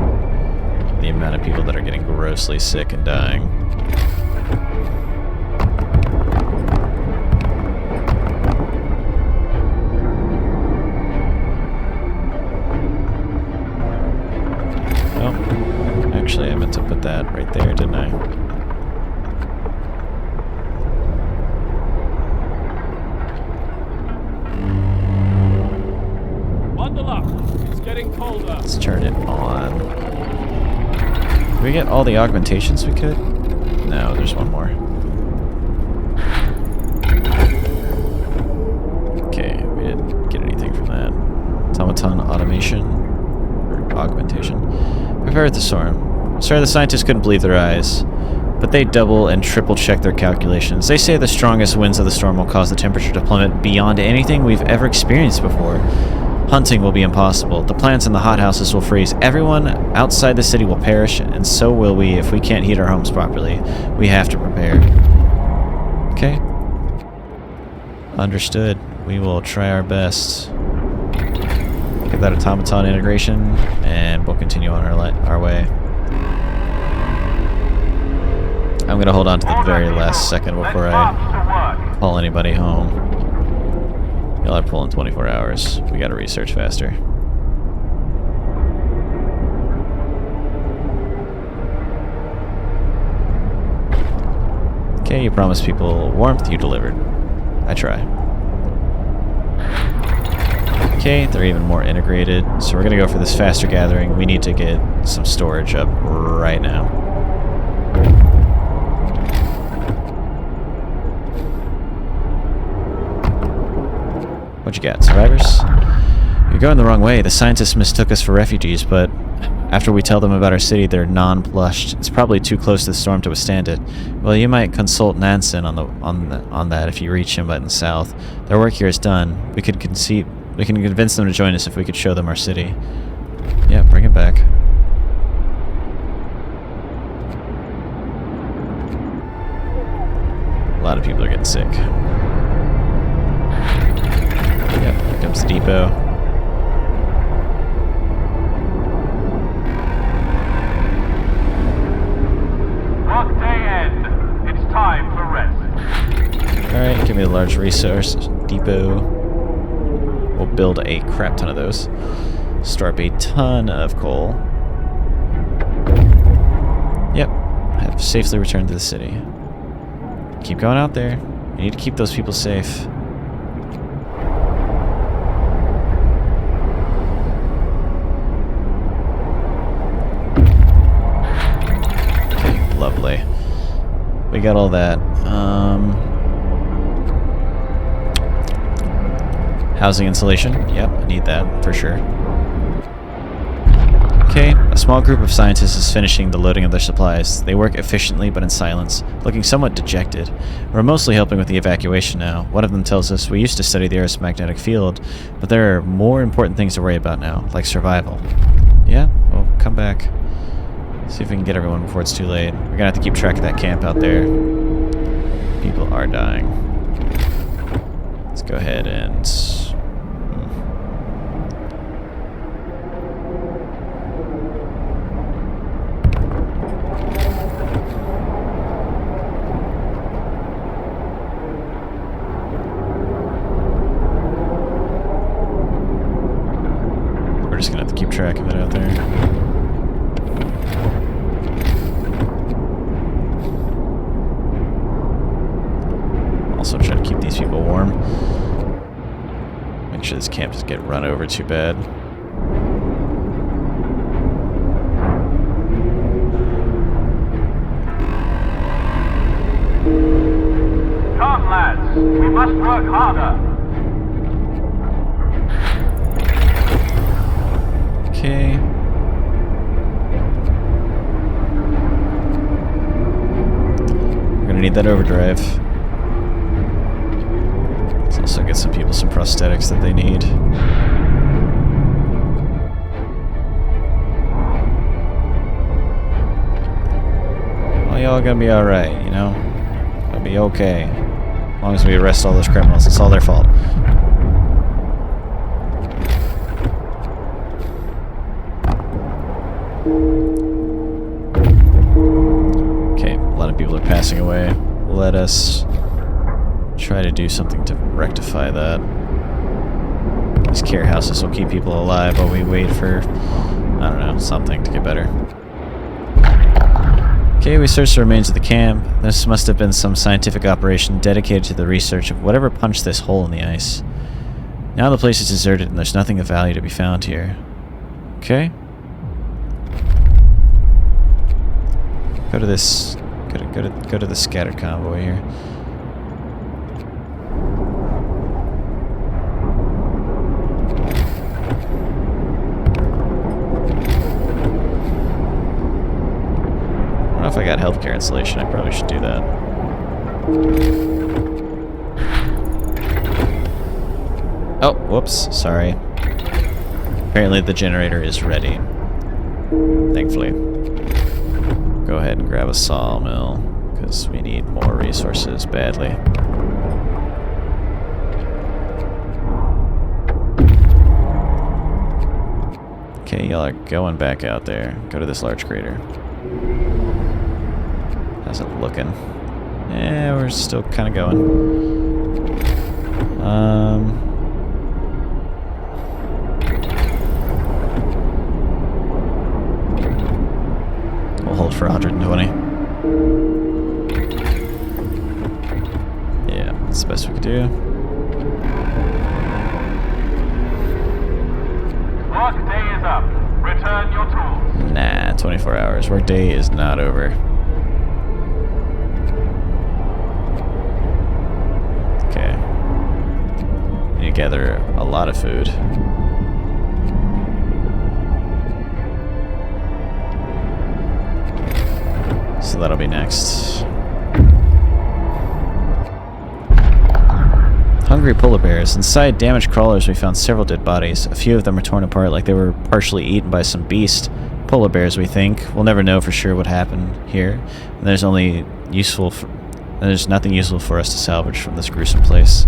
S1: The amount of people that are getting grossly sick and dying. Actually, I meant to put that right there, didn't I?
S3: Bundle up. It's getting colder.
S1: Let's turn it on. Did we get all the augmentations we could? No, there's one more. Okay, we didn't get anything from that. Automaton automation or augmentation. Prepare the storm. Sorry, the scientists couldn't believe their eyes, but they double and triple check their calculations. They say the strongest winds of the storm will cause the temperature to plummet beyond anything we've ever experienced before. Hunting will be impossible. The plants in the hothouses will freeze. Everyone outside the city will perish, and so will we if we can't heat our homes properly. We have to prepare. Okay. Understood. We will try our best. Get that automaton integration, and we'll continue on our way. I'm going to hold on to the very last second before I call anybody home. Y'all are pulling 24 hours. We got to research faster. Okay, you promised people warmth, you delivered. I try. Okay, they're even more integrated, so we're going to go for this faster gathering. We need to get some storage up right now. What you got, survivors? You're going the wrong way. The scientists mistook us for refugees, but after we tell them about our city, they're nonplussed. It's probably too close to the storm to withstand it. Well, you might consult Nansen on that if you reach him in the south. Their work here is done. We can convince them to join us if we could show them our city. Yeah, bring it back. A lot of people are getting sick. Yep, here comes the depot.
S2: Workday end. It's time for rest.
S1: Alright, give me a large resource depot. We'll build a crap ton of those. Store up a ton of coal. Yep, have safely returned to the city. Keep going out there. You need to keep those people safe. Lovely. We got all that. Housing insulation. Yep, I need that for sure. Okay, a small group of scientists is finishing the loading of their supplies. They work efficiently but in silence, looking somewhat dejected. We're mostly helping with the evacuation now. One of them tells us, we used to study the Earth's magnetic field, but there are more important things to worry about now, like survival. Yeah, well, come back. See if we can get everyone before it's too late. We're gonna have to keep track of that camp out there. People are dying. Let's go ahead and... We're just gonna have to keep track of it out there. Also try to keep these people warm. Make sure this camp doesn't get run over too bad.
S2: Come, lads. We must work harder.
S1: Okay. We're gonna need that overdrive. Let's also get some people some prosthetics that they need. Well, y'all gonna be alright, you know? Gonna be okay. As long as we arrest all those criminals, it's all their fault. Okay, a lot of people are passing away. Let us try to do something to rectify that. These care houses will keep people alive while we wait for, I don't know, something to get better. Okay, we searched the remains of the camp. This must have been some scientific operation dedicated to the research of whatever punched this hole in the ice. Now the place is deserted and there's nothing of value to be found here. Okay. Go to this Go to the scattered convoy here. I don't know if I got healthcare installation. I probably should do that. Oh, whoops. Sorry. Apparently the generator is ready. Thankfully. Go ahead and grab a sawmill, because we need more resources badly. Okay, y'all are going back out there. Go to this large crater. How's it looking? Yeah, we're still kind of going. We'll hold for 120. Yeah, that's the best we could do.
S2: Work day is up. Return your tools.
S1: Nah, 24 hours. Workday is not over. Okay. Need to gather a lot of food. So that'll be next. Hungry polar bears. Inside damaged crawlers we found several dead bodies. A few of them are torn apart like they were partially eaten by some beast. Polar bears, we think. We'll never know for sure what happened here. And there's nothing useful for us to salvage from this gruesome place.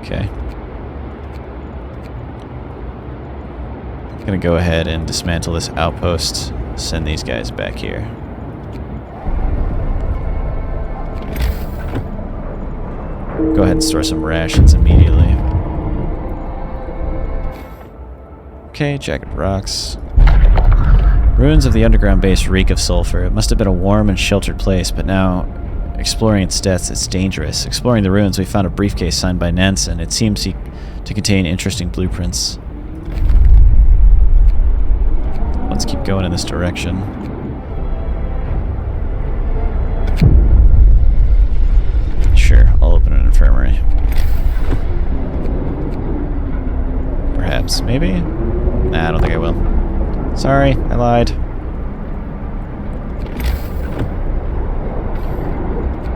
S1: Okay. I'm gonna go ahead and dismantle this outpost. Send these guys back here. Go ahead and store some rations immediately. Okay, jagged rocks. Ruins of the underground base reek of sulfur. It must have been a warm and sheltered place, but now, exploring its depths, it's dangerous. Exploring the ruins, we found a briefcase signed by Nansen. It seems to contain interesting blueprints. Let's keep going in this direction. Sure, I'll open an infirmary. Perhaps, maybe? Nah, I don't think I will. Sorry, I lied.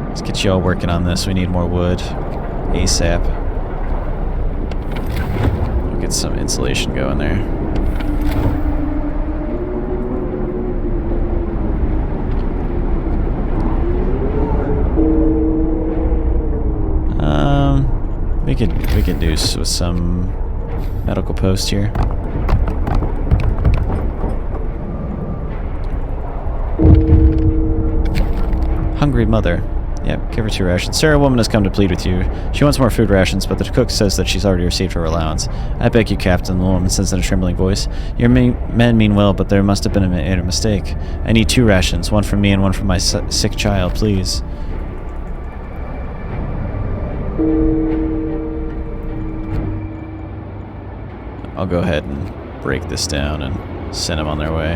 S1: Let's get you all working on this. We need more wood. ASAP. We'll get some insulation going there. We could do with some medical post here. Hungry mother. Yep, give her 2 rations. Sarah, woman has come to plead with you. She wants more food rations, but the cook says that she's already received her allowance. I beg you, Captain, the woman says in a trembling voice. Your men mean well, but there must have been a mistake. I need 2 rations, one for me and one for my sick child, please. I'll go ahead and break this down and send them on their way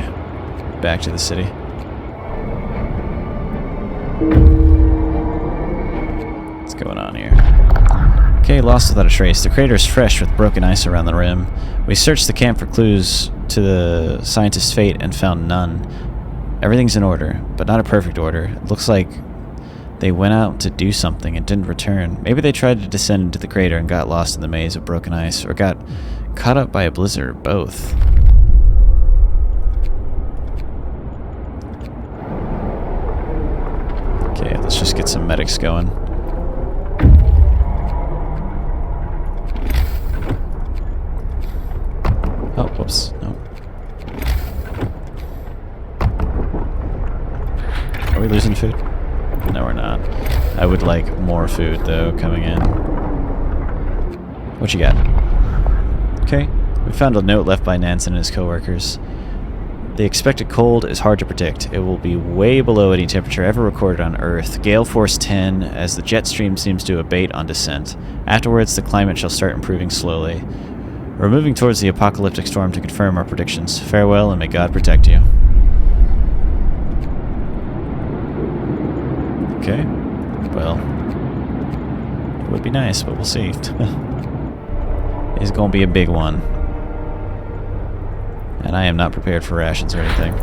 S1: back to the city. What's going on here? Okay, lost without a trace. The crater is fresh with broken ice around the rim. We searched the camp for clues to the scientist's fate and found none. Everything's in order, but not a perfect order. It looks like they went out to do something and didn't return. Maybe they tried to descend into the crater and got lost in the maze of broken ice, or got caught up by a blizzard, or both. Okay, let's just get some medics going. Oh, whoops, no. Are we losing food? No, we're not. I would like more food, though, coming in. What you got? Okay. We found a note left by Nansen and his co-workers. The expected cold is hard to predict. It will be way below any temperature ever recorded on Earth. Gale force 10, as the jet stream seems to abate on descent. Afterwards, the climate shall start improving slowly. We're moving towards the apocalyptic storm to confirm our predictions. Farewell, and may God protect you. Okay. Well, it would be nice, but we'll see. It's gonna be a big one. And I am not prepared for rations or anything.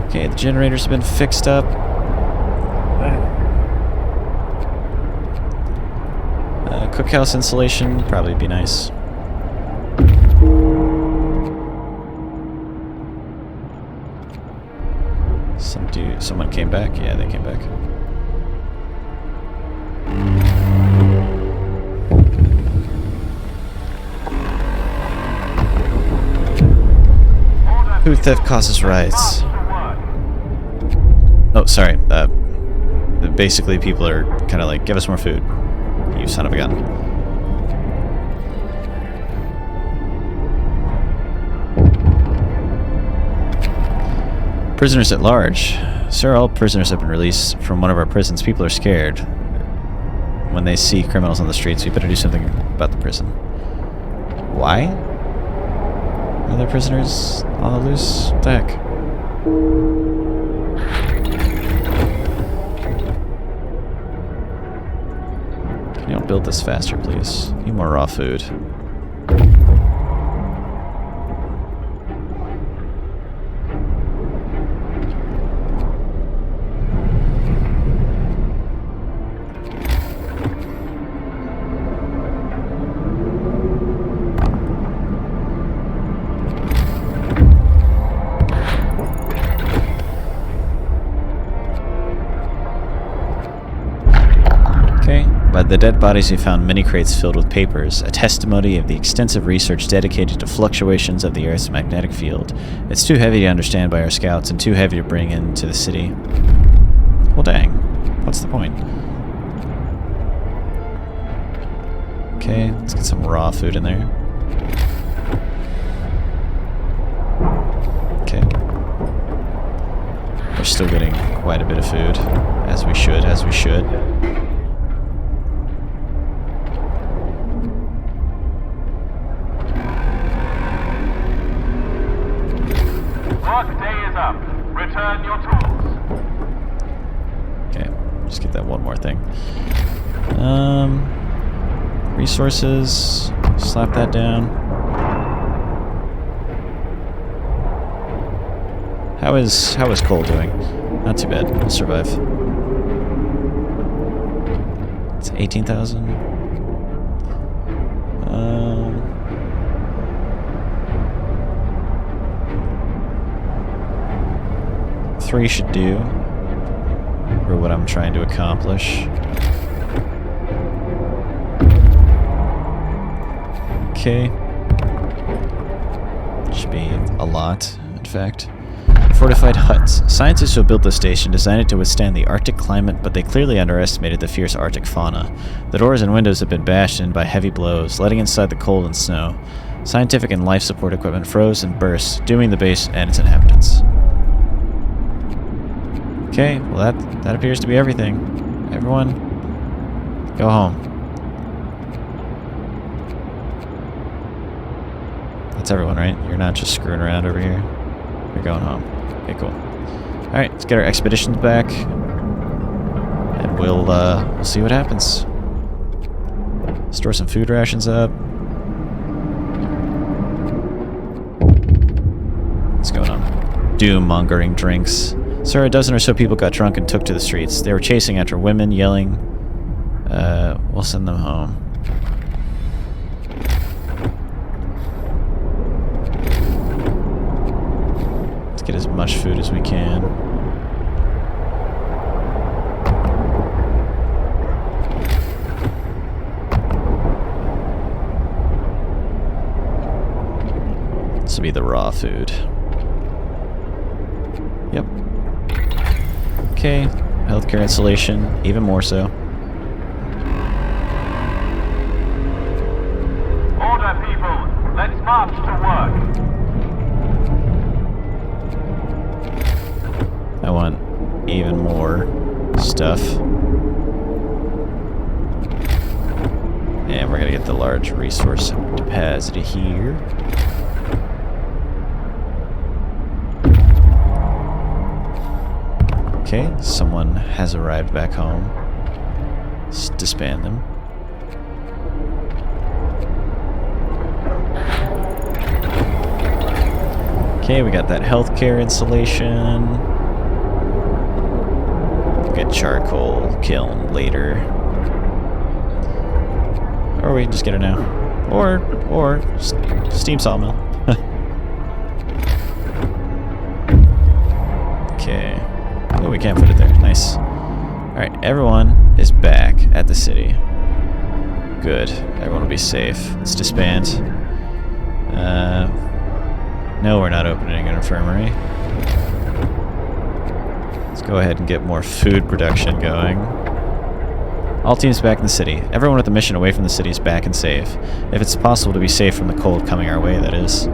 S1: Okay, the generators have been fixed up. Cookhouse insulation probably be nice. Someone came back? Yeah, they came back. Food theft causes riots. Oh, sorry. Basically, people are kind of like, give us more food, you son of a gun. Prisoners at large. Sir, all prisoners have been released from one of our prisons. People are scared. When they see criminals on the streets, we better do something about the prison. Why? Are there prisoners on the loose? What the heck? Can you all build this faster, please? Need more raw food. By the dead bodies, we found many crates filled with papers, a testimony of the extensive research dedicated to fluctuations of the Earth's magnetic field. It's too heavy to understand by our scouts and too heavy to bring into the city. Well, dang. What's the point? Okay, let's get some raw food in there. Okay. We're still getting quite a bit of food, as we should, as we should.
S2: Workday is up. Return your tools.
S1: Okay, just get that one more thing. Resources. Slap that down. How is coal doing? Not too bad. We'll survive. It's 18,000. 3 should do for what I'm trying to accomplish. Okay. Should be a lot, in fact. Fortified huts. Scientists who built this station designed it to withstand the Arctic climate, but they clearly underestimated the fierce Arctic fauna. The doors and windows have been bashed in by heavy blows, letting inside the cold and snow. Scientific and life support equipment froze and burst, dooming the base and its inhabitants. Okay, well that appears to be everything. Everyone, go home. That's everyone, right? You're not just screwing around over here. You're going home. Okay, cool. Alright, let's get our expeditions back. And we'll see what happens. Store some food rations up. What's going on? Doom-mongering drinks. Sir, a dozen or so people got drunk and took to the streets. They were chasing after women, yelling. We'll send them home. Let's get as much food as we can. This will be the raw food. Yep. Okay, healthcare insulation, even more so.
S2: Order, people. Let's march to work.
S1: I want even more stuff. gotta get the large resource deposited here. Okay, someone has arrived back home. Let's disband them. Okay, we got that healthcare installation. Get charcoal kiln later. Or we can just get it now. Or steam sawmill. Okay. Oh, we can't put it there. Nice. Alright, everyone is back at the city. Good. Everyone will be safe. Let's disband. No, we're not opening an infirmary. Let's go ahead and get more food production going. All teams back in the city. Everyone with the mission away from the city is back and safe. If it's possible to be safe from the cold coming our way, that is.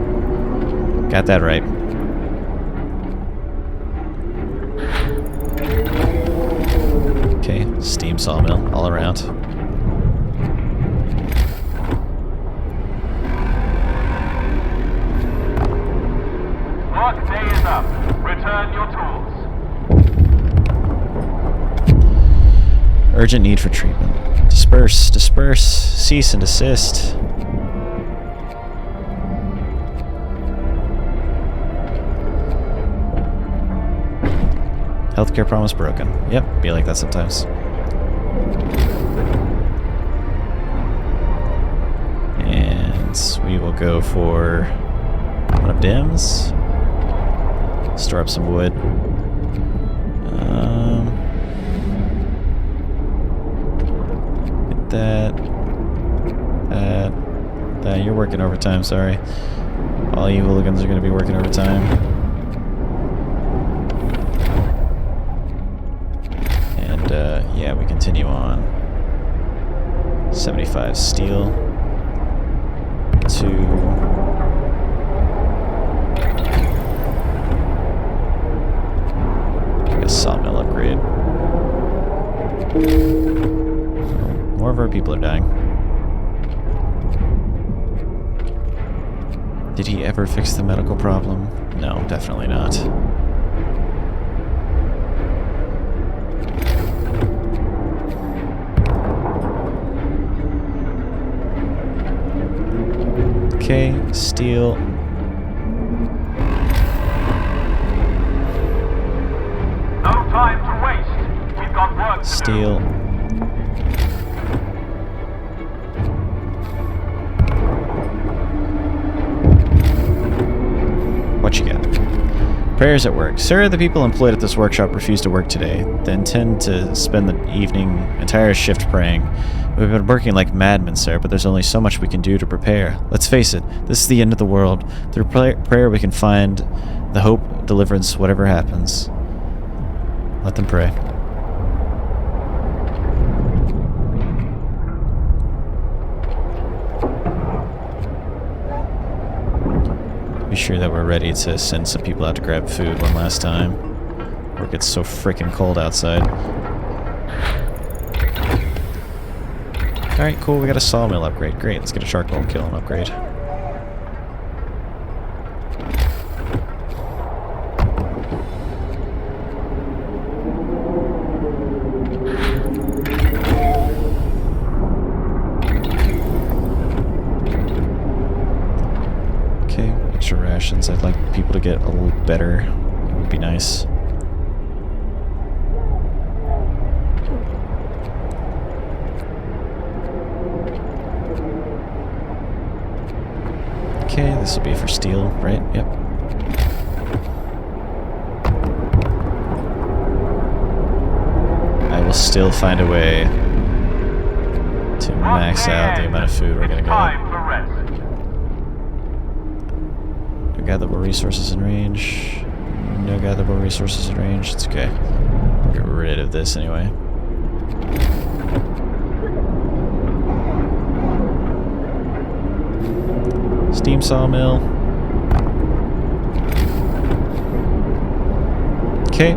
S1: Got that right. Okay, steam sawmill all around.
S2: Work day is up. Return your tools.
S1: Urgent need for treatment. Disperse, disperse, cease and desist. Healthcare promise broken. Yep, be like that sometimes. And we will go for one of Dim's. Store up some wood. Get that. You're working overtime, sorry. All you hooligans are going to be working overtime. And, yeah, we continue on. 75 steel. 2. A sawmill upgrade. More of our people are dying. Did he ever fix the medical problem? No, definitely not. Okay, steel.
S2: No time to waste. We've got work to do.
S1: Steel. What you got? Prayers at work. Sir, the people employed at this workshop refuse to work today. They intend to spend the entire shift praying. We've been working like madmen, sir, but there's only so much we can do to prepare. Let's face it, this is the end of the world. Through prayer we can find the hope, deliverance, whatever happens. Let them pray. Be sure that we're ready to send some people out to grab food one last time. Or it gets so freaking cold outside. Alright, cool, we got a sawmill upgrade. Great, let's get a charcoal kiln upgrade. Okay, extra rations. I'd like people to get a little better. It would be nice. Okay, this will be for steel, right? Yep. I will still find a way to max out the amount of food we're gonna go.
S2: Time for rest.
S1: No gatherable resources in range. No gatherable resources in range. It's okay. We'll get rid of this anyway. Steam sawmill. Okay.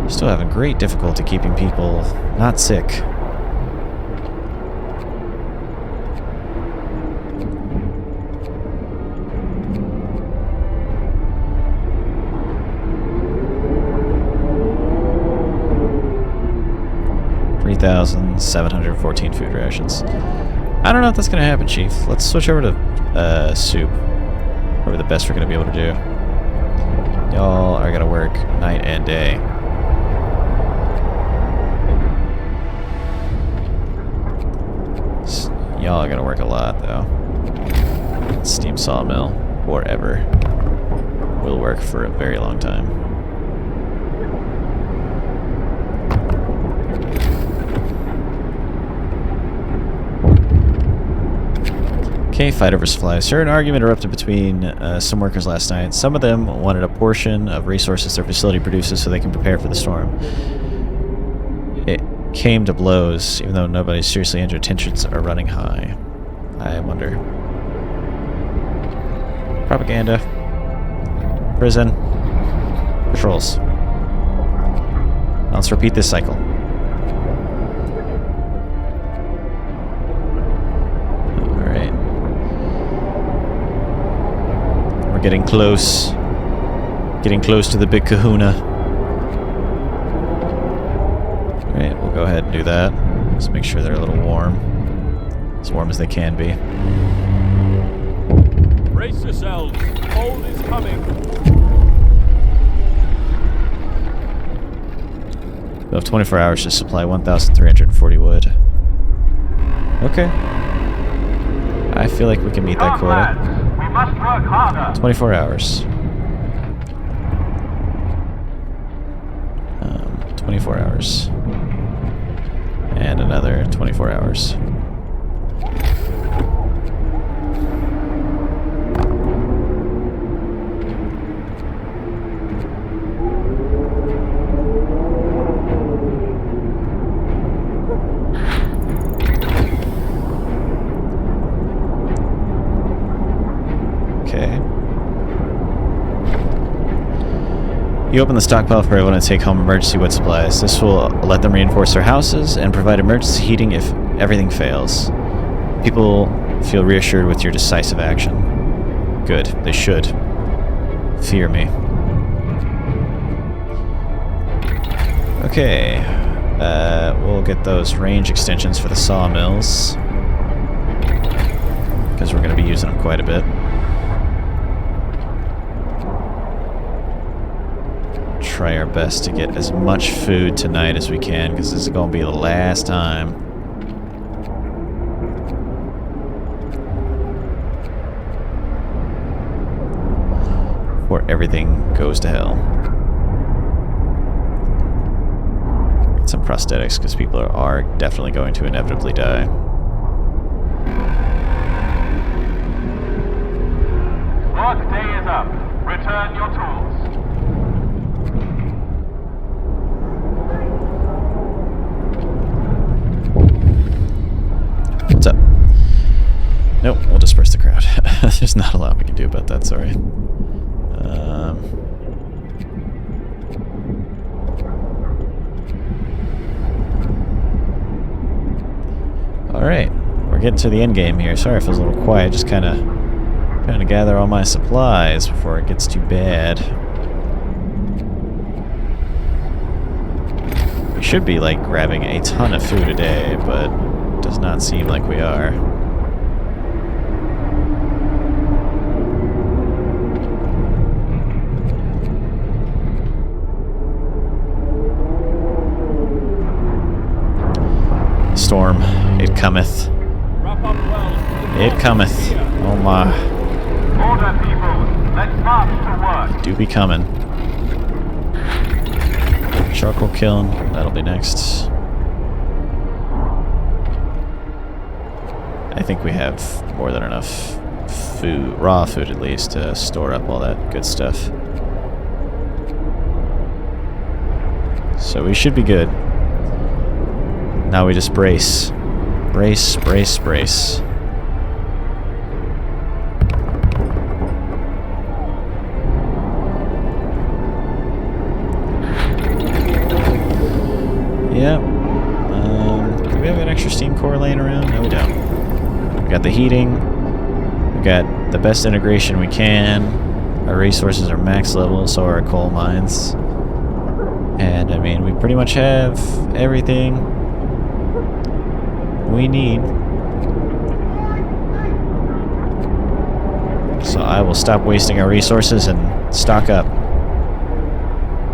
S1: Still having great difficulty keeping people not sick. 2,714 food rations. I don't know if that's going to happen, Chief. Let's switch over to soup. Probably the best we're going to be able to do. Y'all are going to work night and day. Y'all are going to work a lot, though. Steam sawmill, forever. Will work for a very long time. Okay, fighter versus fly. Sir, an argument erupted between some workers last night. Some of them wanted a portion of resources their facility produces so they can prepare for the storm. It came to blows, even though nobody's seriously injured. Tensions are running high. I wonder. Propaganda. Prison. Patrols. Let's repeat this cycle. Alright. We're getting close. Getting close to the big kahuna. Alright, we'll go ahead and do that. Just make sure they're a little warm. As warm as they can be.
S3: Brace yourselves. Cold is coming.
S1: We have 24 hours to supply 1,340 wood. Okay. I feel like we can meet that quota.
S2: We must work harder.
S1: 24 hours. 24 hours. And another 24 hours. You open the stockpile for everyone to take home emergency wood supplies. This will let them reinforce their houses and provide emergency heating if everything fails. People feel reassured with your decisive action. Good. They should. Fear me. Okay. We'll get those range extensions for the sawmills, because we're going to be using them quite a bit. Try our best to get as much food tonight as we can, because this is going to be the last time. Before everything goes to hell. Get some prosthetics, because people are definitely going to inevitably die.
S2: Work day is up. Return your tools.
S1: What's up? Nope, we'll disperse the crowd. There's not a lot we can do about that, sorry. Alright, we're getting to the end game here. Sorry if it was a little quiet, just kind of trying to gather all my supplies before it gets too bad. We should be, like, grabbing a ton of food a day, but does not seem like we are. Storm, it cometh.
S3: Wrap up well.
S1: It cometh. Oh my.
S2: Order, people. Let's march to work.
S1: Do be coming. Charcoal kiln, that'll be next. I think we have more than enough food, raw food at least, to store up all that good stuff. So we should be good. Now we just brace. Brace, brace, brace. Yep. Do we have an extra steam core laying around? No, we don't. We got the heating. We got the best integration we can. Our resources are max level, so are our coal mines. And, I mean, we pretty much have everything we need. So I will stop wasting our resources and stock up.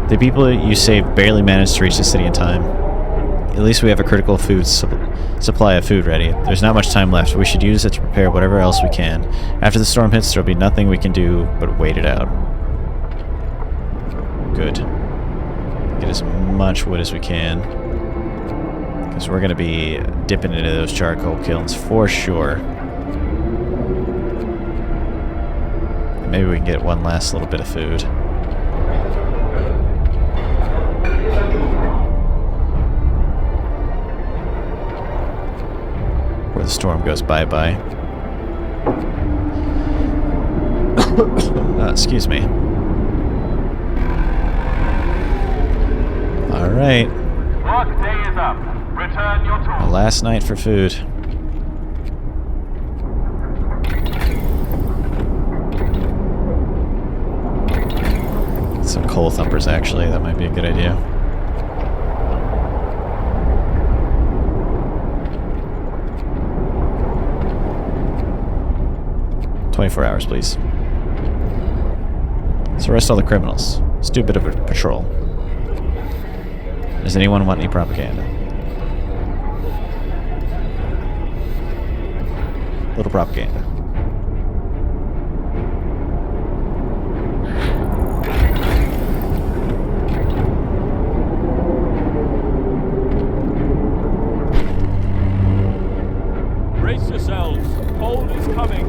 S1: The people you save barely managed to reach the city in time. At least we have a critical food supply of food ready. There's not much time left. We should use it to prepare whatever else we can. After the storm hits, there'll be nothing we can do but wait it out. Good. Get as much wood as we can. Because we're going to be dipping into those charcoal kilns for sure. Maybe we can get one last little bit of food. Where the storm goes bye-bye. Excuse me. Alright.
S2: Work day is up. Return your tools.
S1: Last night for food. Some coal thumpers, actually. That might be a good idea. "24 hours, please. Let's arrest all the criminals. Let's do a bit of a patrol. Does anyone want any propaganda? Little propaganda.
S3: Brace yourselves. Cold is coming.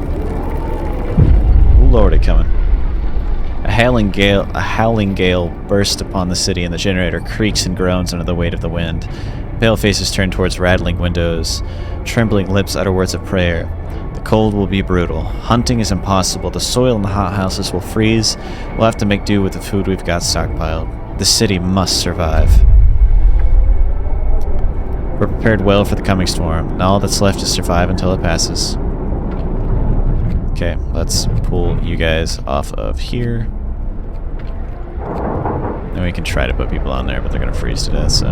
S1: Ooh, Lord, it coming. A howling gale bursts upon the city, and the generator creaks and groans under the weight of the wind. Pale faces turn towards rattling windows. Trembling lips utter words of prayer. The cold will be brutal. Hunting is impossible. The soil in the hothouses will freeze. We'll have to make do with the food we've got stockpiled. The city must survive. We're prepared well for the coming storm, and all that's left is survive until it passes." Okay, let's pull you guys off of here. Then we can try to put people on there, but they're going to freeze to death, so...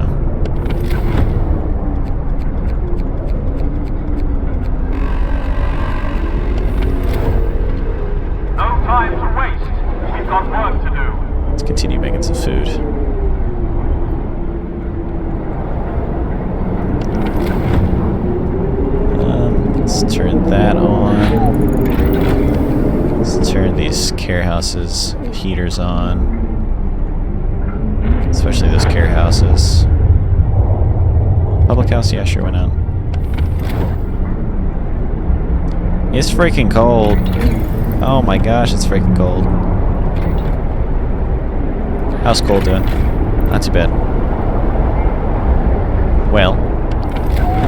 S2: No time to waste. We've got work to do.
S1: Let's continue making some food. Let's turn that on. Let's turn these care houses heaters on. Especially those care houses. Public house? Yeah, sure, why not? It's freaking cold. Oh my gosh, it's freaking cold. How's cold doing? Not too bad. Well,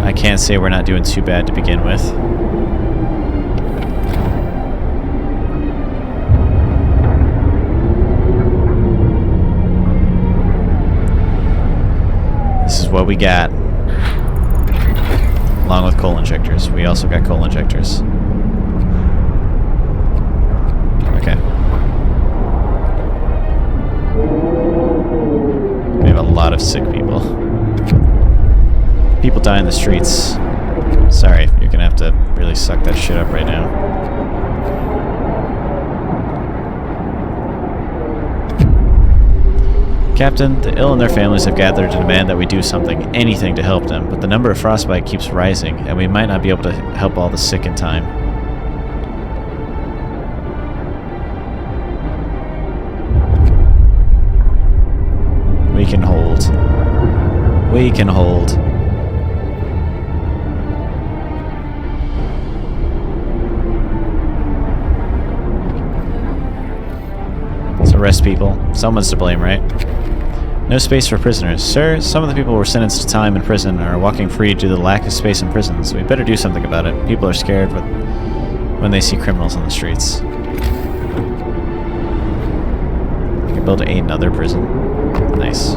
S1: I can't say we're not doing too bad to begin with. This is what we got. Along with coal injectors. We also got coal injectors. Okay. We have a lot of sick people. People die in the streets. Sorry, you're gonna have to really suck that shit up right now. Captain, the ill and their families have gathered to demand that we do something, anything to help them, but the number of frostbite keeps rising, and we might not be able to help all the sick in time. We can hold. We can hold. Let's arrest people. Someone's to blame, right? No space for prisoners. Sir, some of the people were sentenced to time in prison and are walking free due to the lack of space in prisons. We better do something about it. People are scared when they see criminals on the streets. We can build another prison. Nice.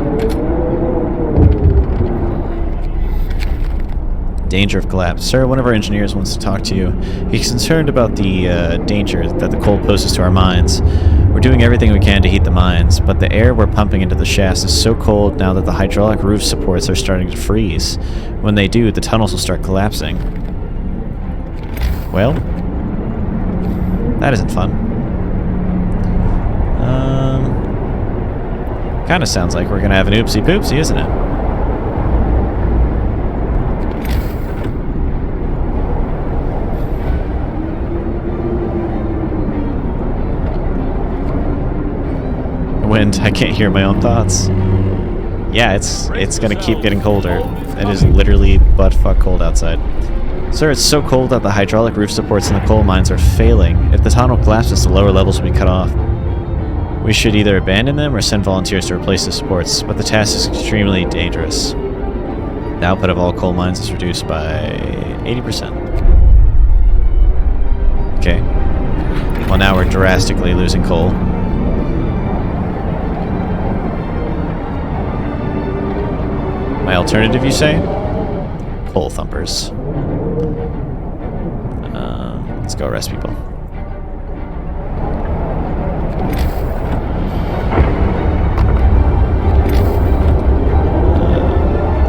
S1: Danger of collapse. Sir, one of our engineers wants to talk to you. He's concerned about the danger that the cold poses to our mines. We're doing everything we can to heat the mines, but the air we're pumping into the shafts is so cold now that the hydraulic roof supports are starting to freeze. When they do, the tunnels will start collapsing. Well, that isn't fun. Kind of sounds like we're gonna have an oopsie poopsie, isn't it? Wind, I can't hear my own thoughts. Yeah, it's gonna keep getting colder. It is literally butt-fuck cold outside. Sir, it's so cold that the hydraulic roof supports in the coal mines are failing. If the tunnel collapses, the lower levels will be cut off. We should either abandon them or send volunteers to replace the supports, but the task is extremely dangerous. The output of all coal mines is reduced by 80%. Okay. Well, now we're drastically losing coal. My alternative, you say? Coal thumpers. Let's go arrest people.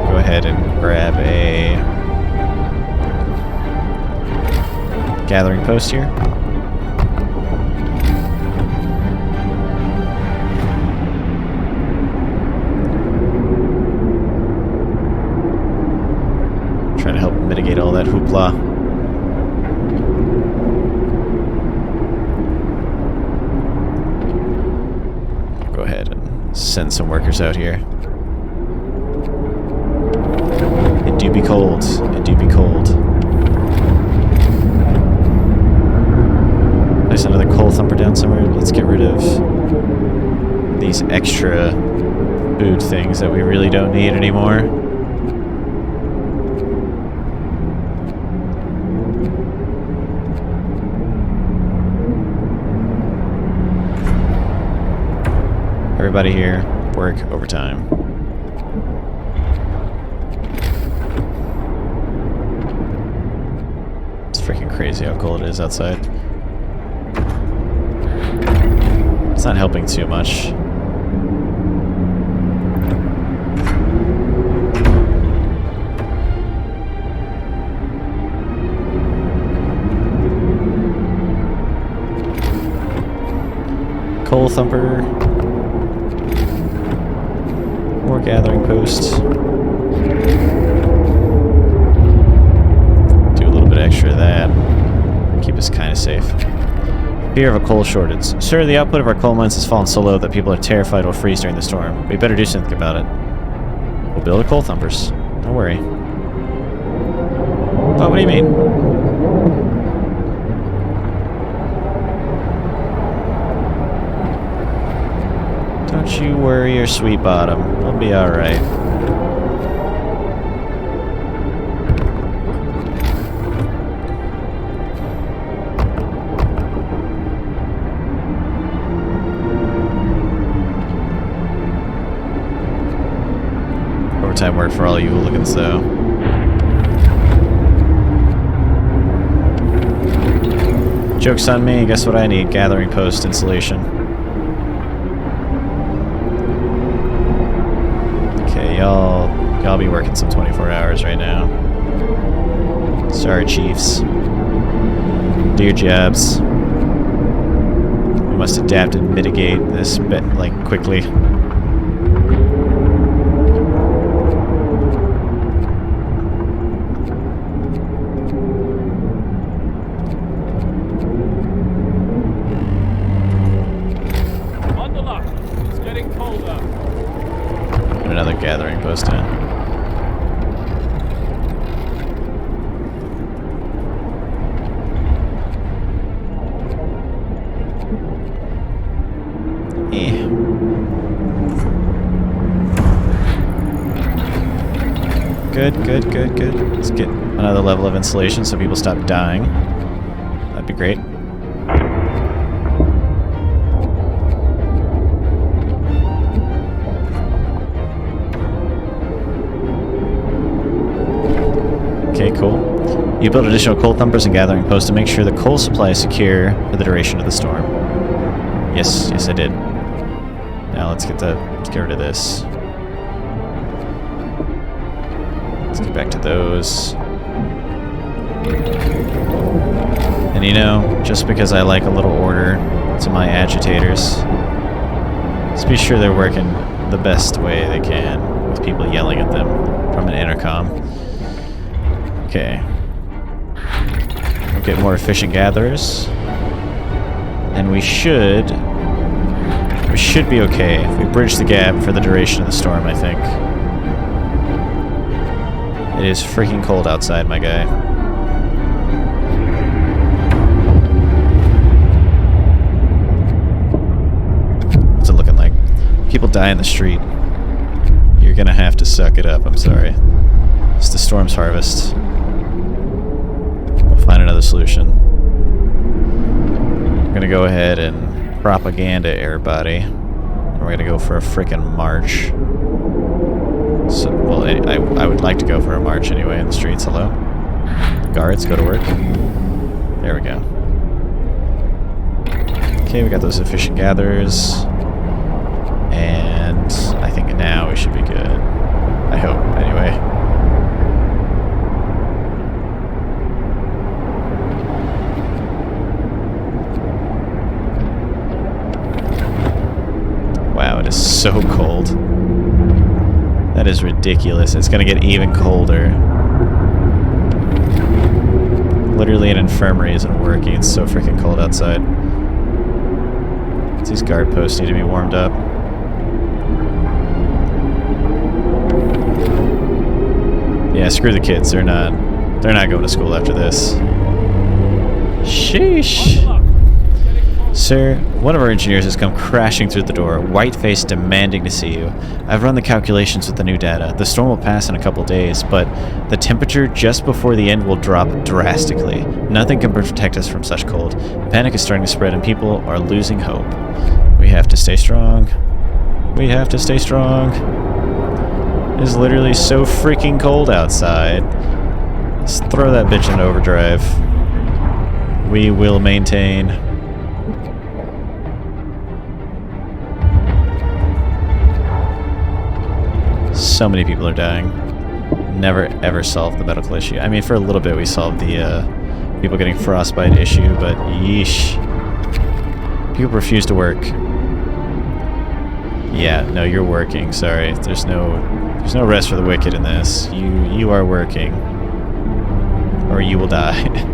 S1: Go ahead and grab a gathering post here. Trying to help mitigate all that hoopla. Go ahead and send some workers out here. It do be cold. It do be cold. There's another coal thumper down somewhere. Let's get rid of these extra food things that we really don't need anymore. Everybody here, work overtime. It's freaking crazy how cold it is outside. It's not helping too much. Coal thumper. More gathering posts. Do a little bit extra of that. Keep us kind of safe. Fear of a coal shortage. Sir, the output of our coal mines has fallen so low that people are terrified we'll freeze during the storm. We better do something about it. We'll build a coal thumpers. Don't worry. Oh, what do you mean? Don't you worry your sweet bottom. We'll be alright. Overtime work for all you hooligans, though. Joke's on me. Guess what I need? Gathering post installation. Y'all be working some 24 hours right now. Sorry, Chiefs. Do your jobs. We must adapt and mitigate this bit, like, quickly.
S3: Bundle up. It's getting colder.
S1: Another gathering post in. Good. Let's get another level of insulation so people stop dying. That'd be great. Okay, cool. You build additional coal thumpers and gathering posts to make sure the coal supply is secure for the duration of the storm. Yes, yes I did. Now let's get rid of this. Let's get back to those. And you know, just because I like a little order to my agitators, let's be sure they're working the best way they can with people yelling at them from an intercom. Okay. We'll get more efficient gatherers. And we should be okay if we bridge the gap for the duration of the storm, I think. It is freaking cold outside, my guy. What's it looking like? People die in the street. You're gonna have to suck it up, I'm sorry. It's the storm's harvest. We'll find another solution. I'm gonna go ahead and propaganda everybody. And we're gonna go for a frickin' march. So, well, I would like to go for a march anyway in the streets. Hello? Guards, go to work. There we go. Okay, we got those efficient gatherers. And I think now we should be good. I hope, anyway. Wow, it is so cold. That is ridiculous. It's gonna get even colder. Literally an infirmary isn't working. It's so freaking cold outside. These guard posts need to be warmed up. Yeah, screw the kids. They're not going to school after this. Sheesh. Sir, one of our engineers has come crashing through the door, white-faced, demanding to see you. I've run the calculations with the new data. The storm will pass in a couple days, but the temperature just before the end will drop drastically. Nothing can protect us from such cold. Panic is starting to spread and people are losing hope. We have to stay strong. We have to stay strong. It is literally so freaking cold outside. Let's throw that bitch into overdrive. We will maintain. So many people are dying. Never ever solved the medical issue. I mean, for a little bit we solved the people getting frostbite issue, but yeesh. People refuse to work. Yeah, no, you're working. Sorry, there's no rest for the wicked in this. You are working, or you will die.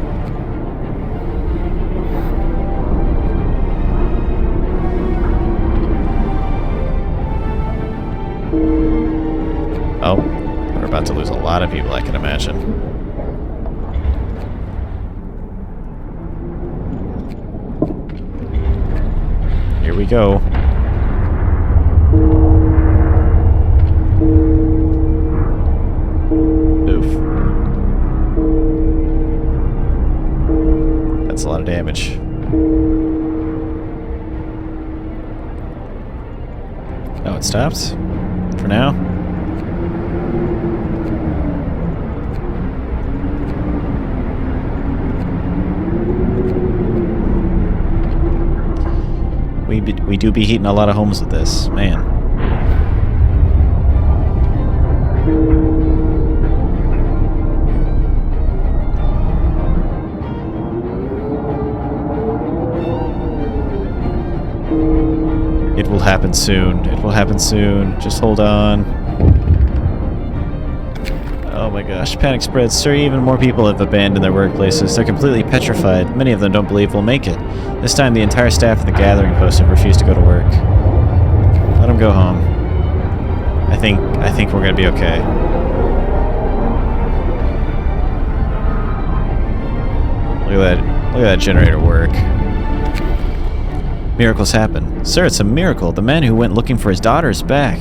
S1: Oh, we're about to lose a lot of people, I can imagine. Here we go. Oof. That's a lot of damage. Oh, it stopped? For now? We do be heating a lot of homes with this, man. It will happen soon. It will happen soon. Just hold on. Oh my gosh, panic spreads. Sir, even more people have abandoned their workplaces. They're completely petrified. Many of them don't believe we'll make it. This time, the entire staff of the gathering post have refused to go to work. Let them go home. I think we're gonna be okay. Look at that generator work. Miracles happen. Sir, it's a miracle. The man who went looking for his daughter is back.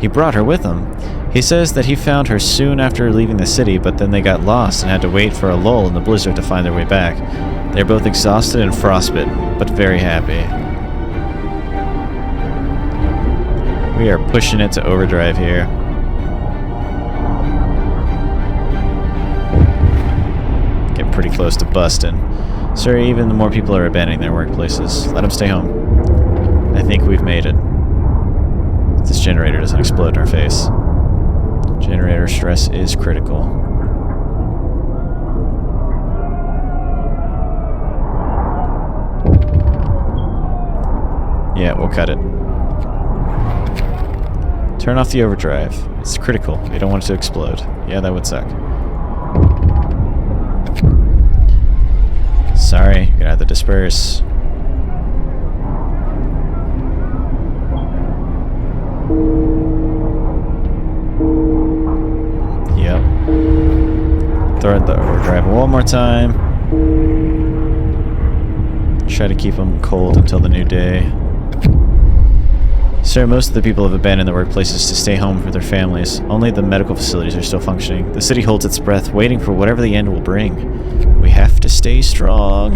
S1: He brought her with him. He says that he found her soon after leaving the city, but then they got lost and had to wait for a lull in the blizzard to find their way back. They're both exhausted and frostbitten, but very happy. We are pushing it to overdrive here. Get pretty close to busting. Sir, even the more people are abandoning their workplaces. Let them stay home. we've made it. If this generator doesn't explode in our face. Generator stress is critical. Yeah, we'll cut it. Turn off the overdrive. It's critical. We don't want it to explode. Yeah, that would suck. Sorry, you're gonna have to disperse. Yep. Throw the overdrive one more time. Try to keep them cold until the new day. Sir, most of the people have abandoned their workplaces to stay home for their families. Only the medical facilities are still functioning. The city holds its breath, waiting for whatever the end will bring. We have to stay strong.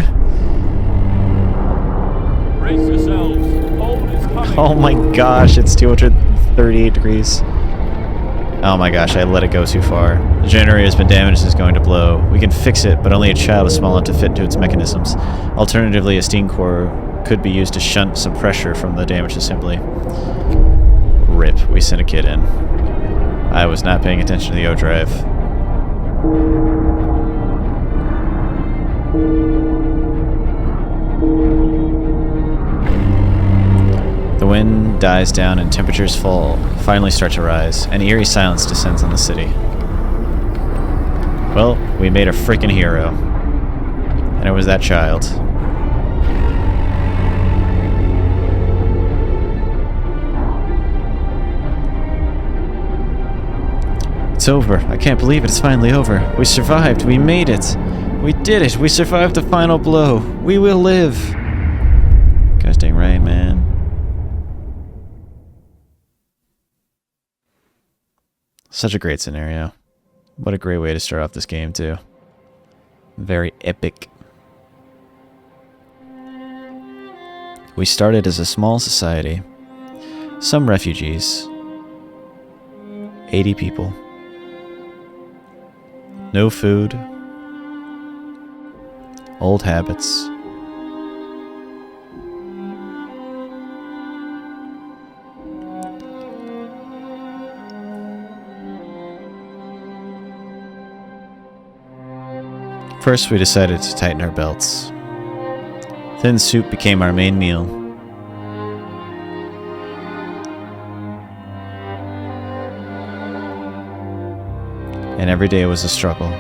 S3: Brace yourselves. Cold is coming.
S1: Oh my gosh, it's 238 degrees. Oh my gosh, I let it go too far. The generator has been damaged and is going to blow. We can fix it, but only a child is small enough to fit into its mechanisms. Alternatively, a steam core could be used to shunt some pressure from the damaged assembly. RIP, we sent a kid in. I was not paying attention to the O-drive. The wind dies down and temperatures finally start to rise. An eerie silence descends on the city. Well, we made a freaking hero. And it was that child. It's over. I can't believe it. It's finally over. We survived. We made it. We did it. We survived the final blow. We will live. Gosh dang right, man. Such a great scenario. What a great way to start off this game, too. Very epic. We started as a small society. Some refugees. 80 people. No food. Old habits. First, we decided to tighten our belts. Thin soup became our main meal. And every day was a struggle.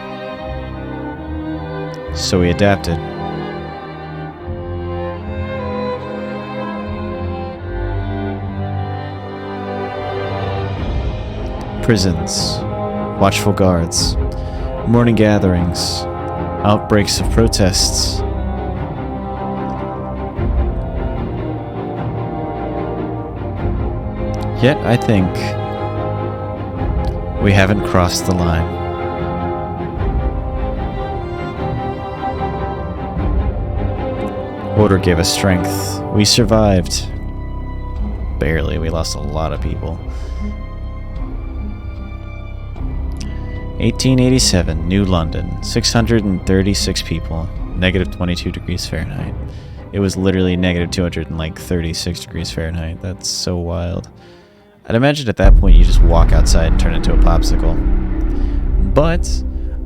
S1: So we adapted. Prisons, watchful guards, morning gatherings, outbreaks of protests. Yet I think we haven't crossed the line. Order gave us strength. We survived. Barely. We lost a lot of people. 1887, New London. 636 people. Negative 22 degrees Fahrenheit. It was literally negative 236 degrees Fahrenheit. That's so wild. I'd imagine at that point you just walk outside and turn into a popsicle. But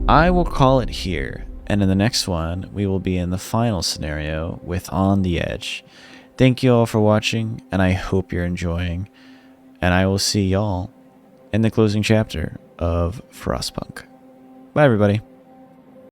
S1: I will call it here. And in the next one, we will be in the final scenario with On the Edge. Thank you all for watching, and I hope you're enjoying. And I will see y'all in the closing chapter of Frostpunk. Bye, everybody.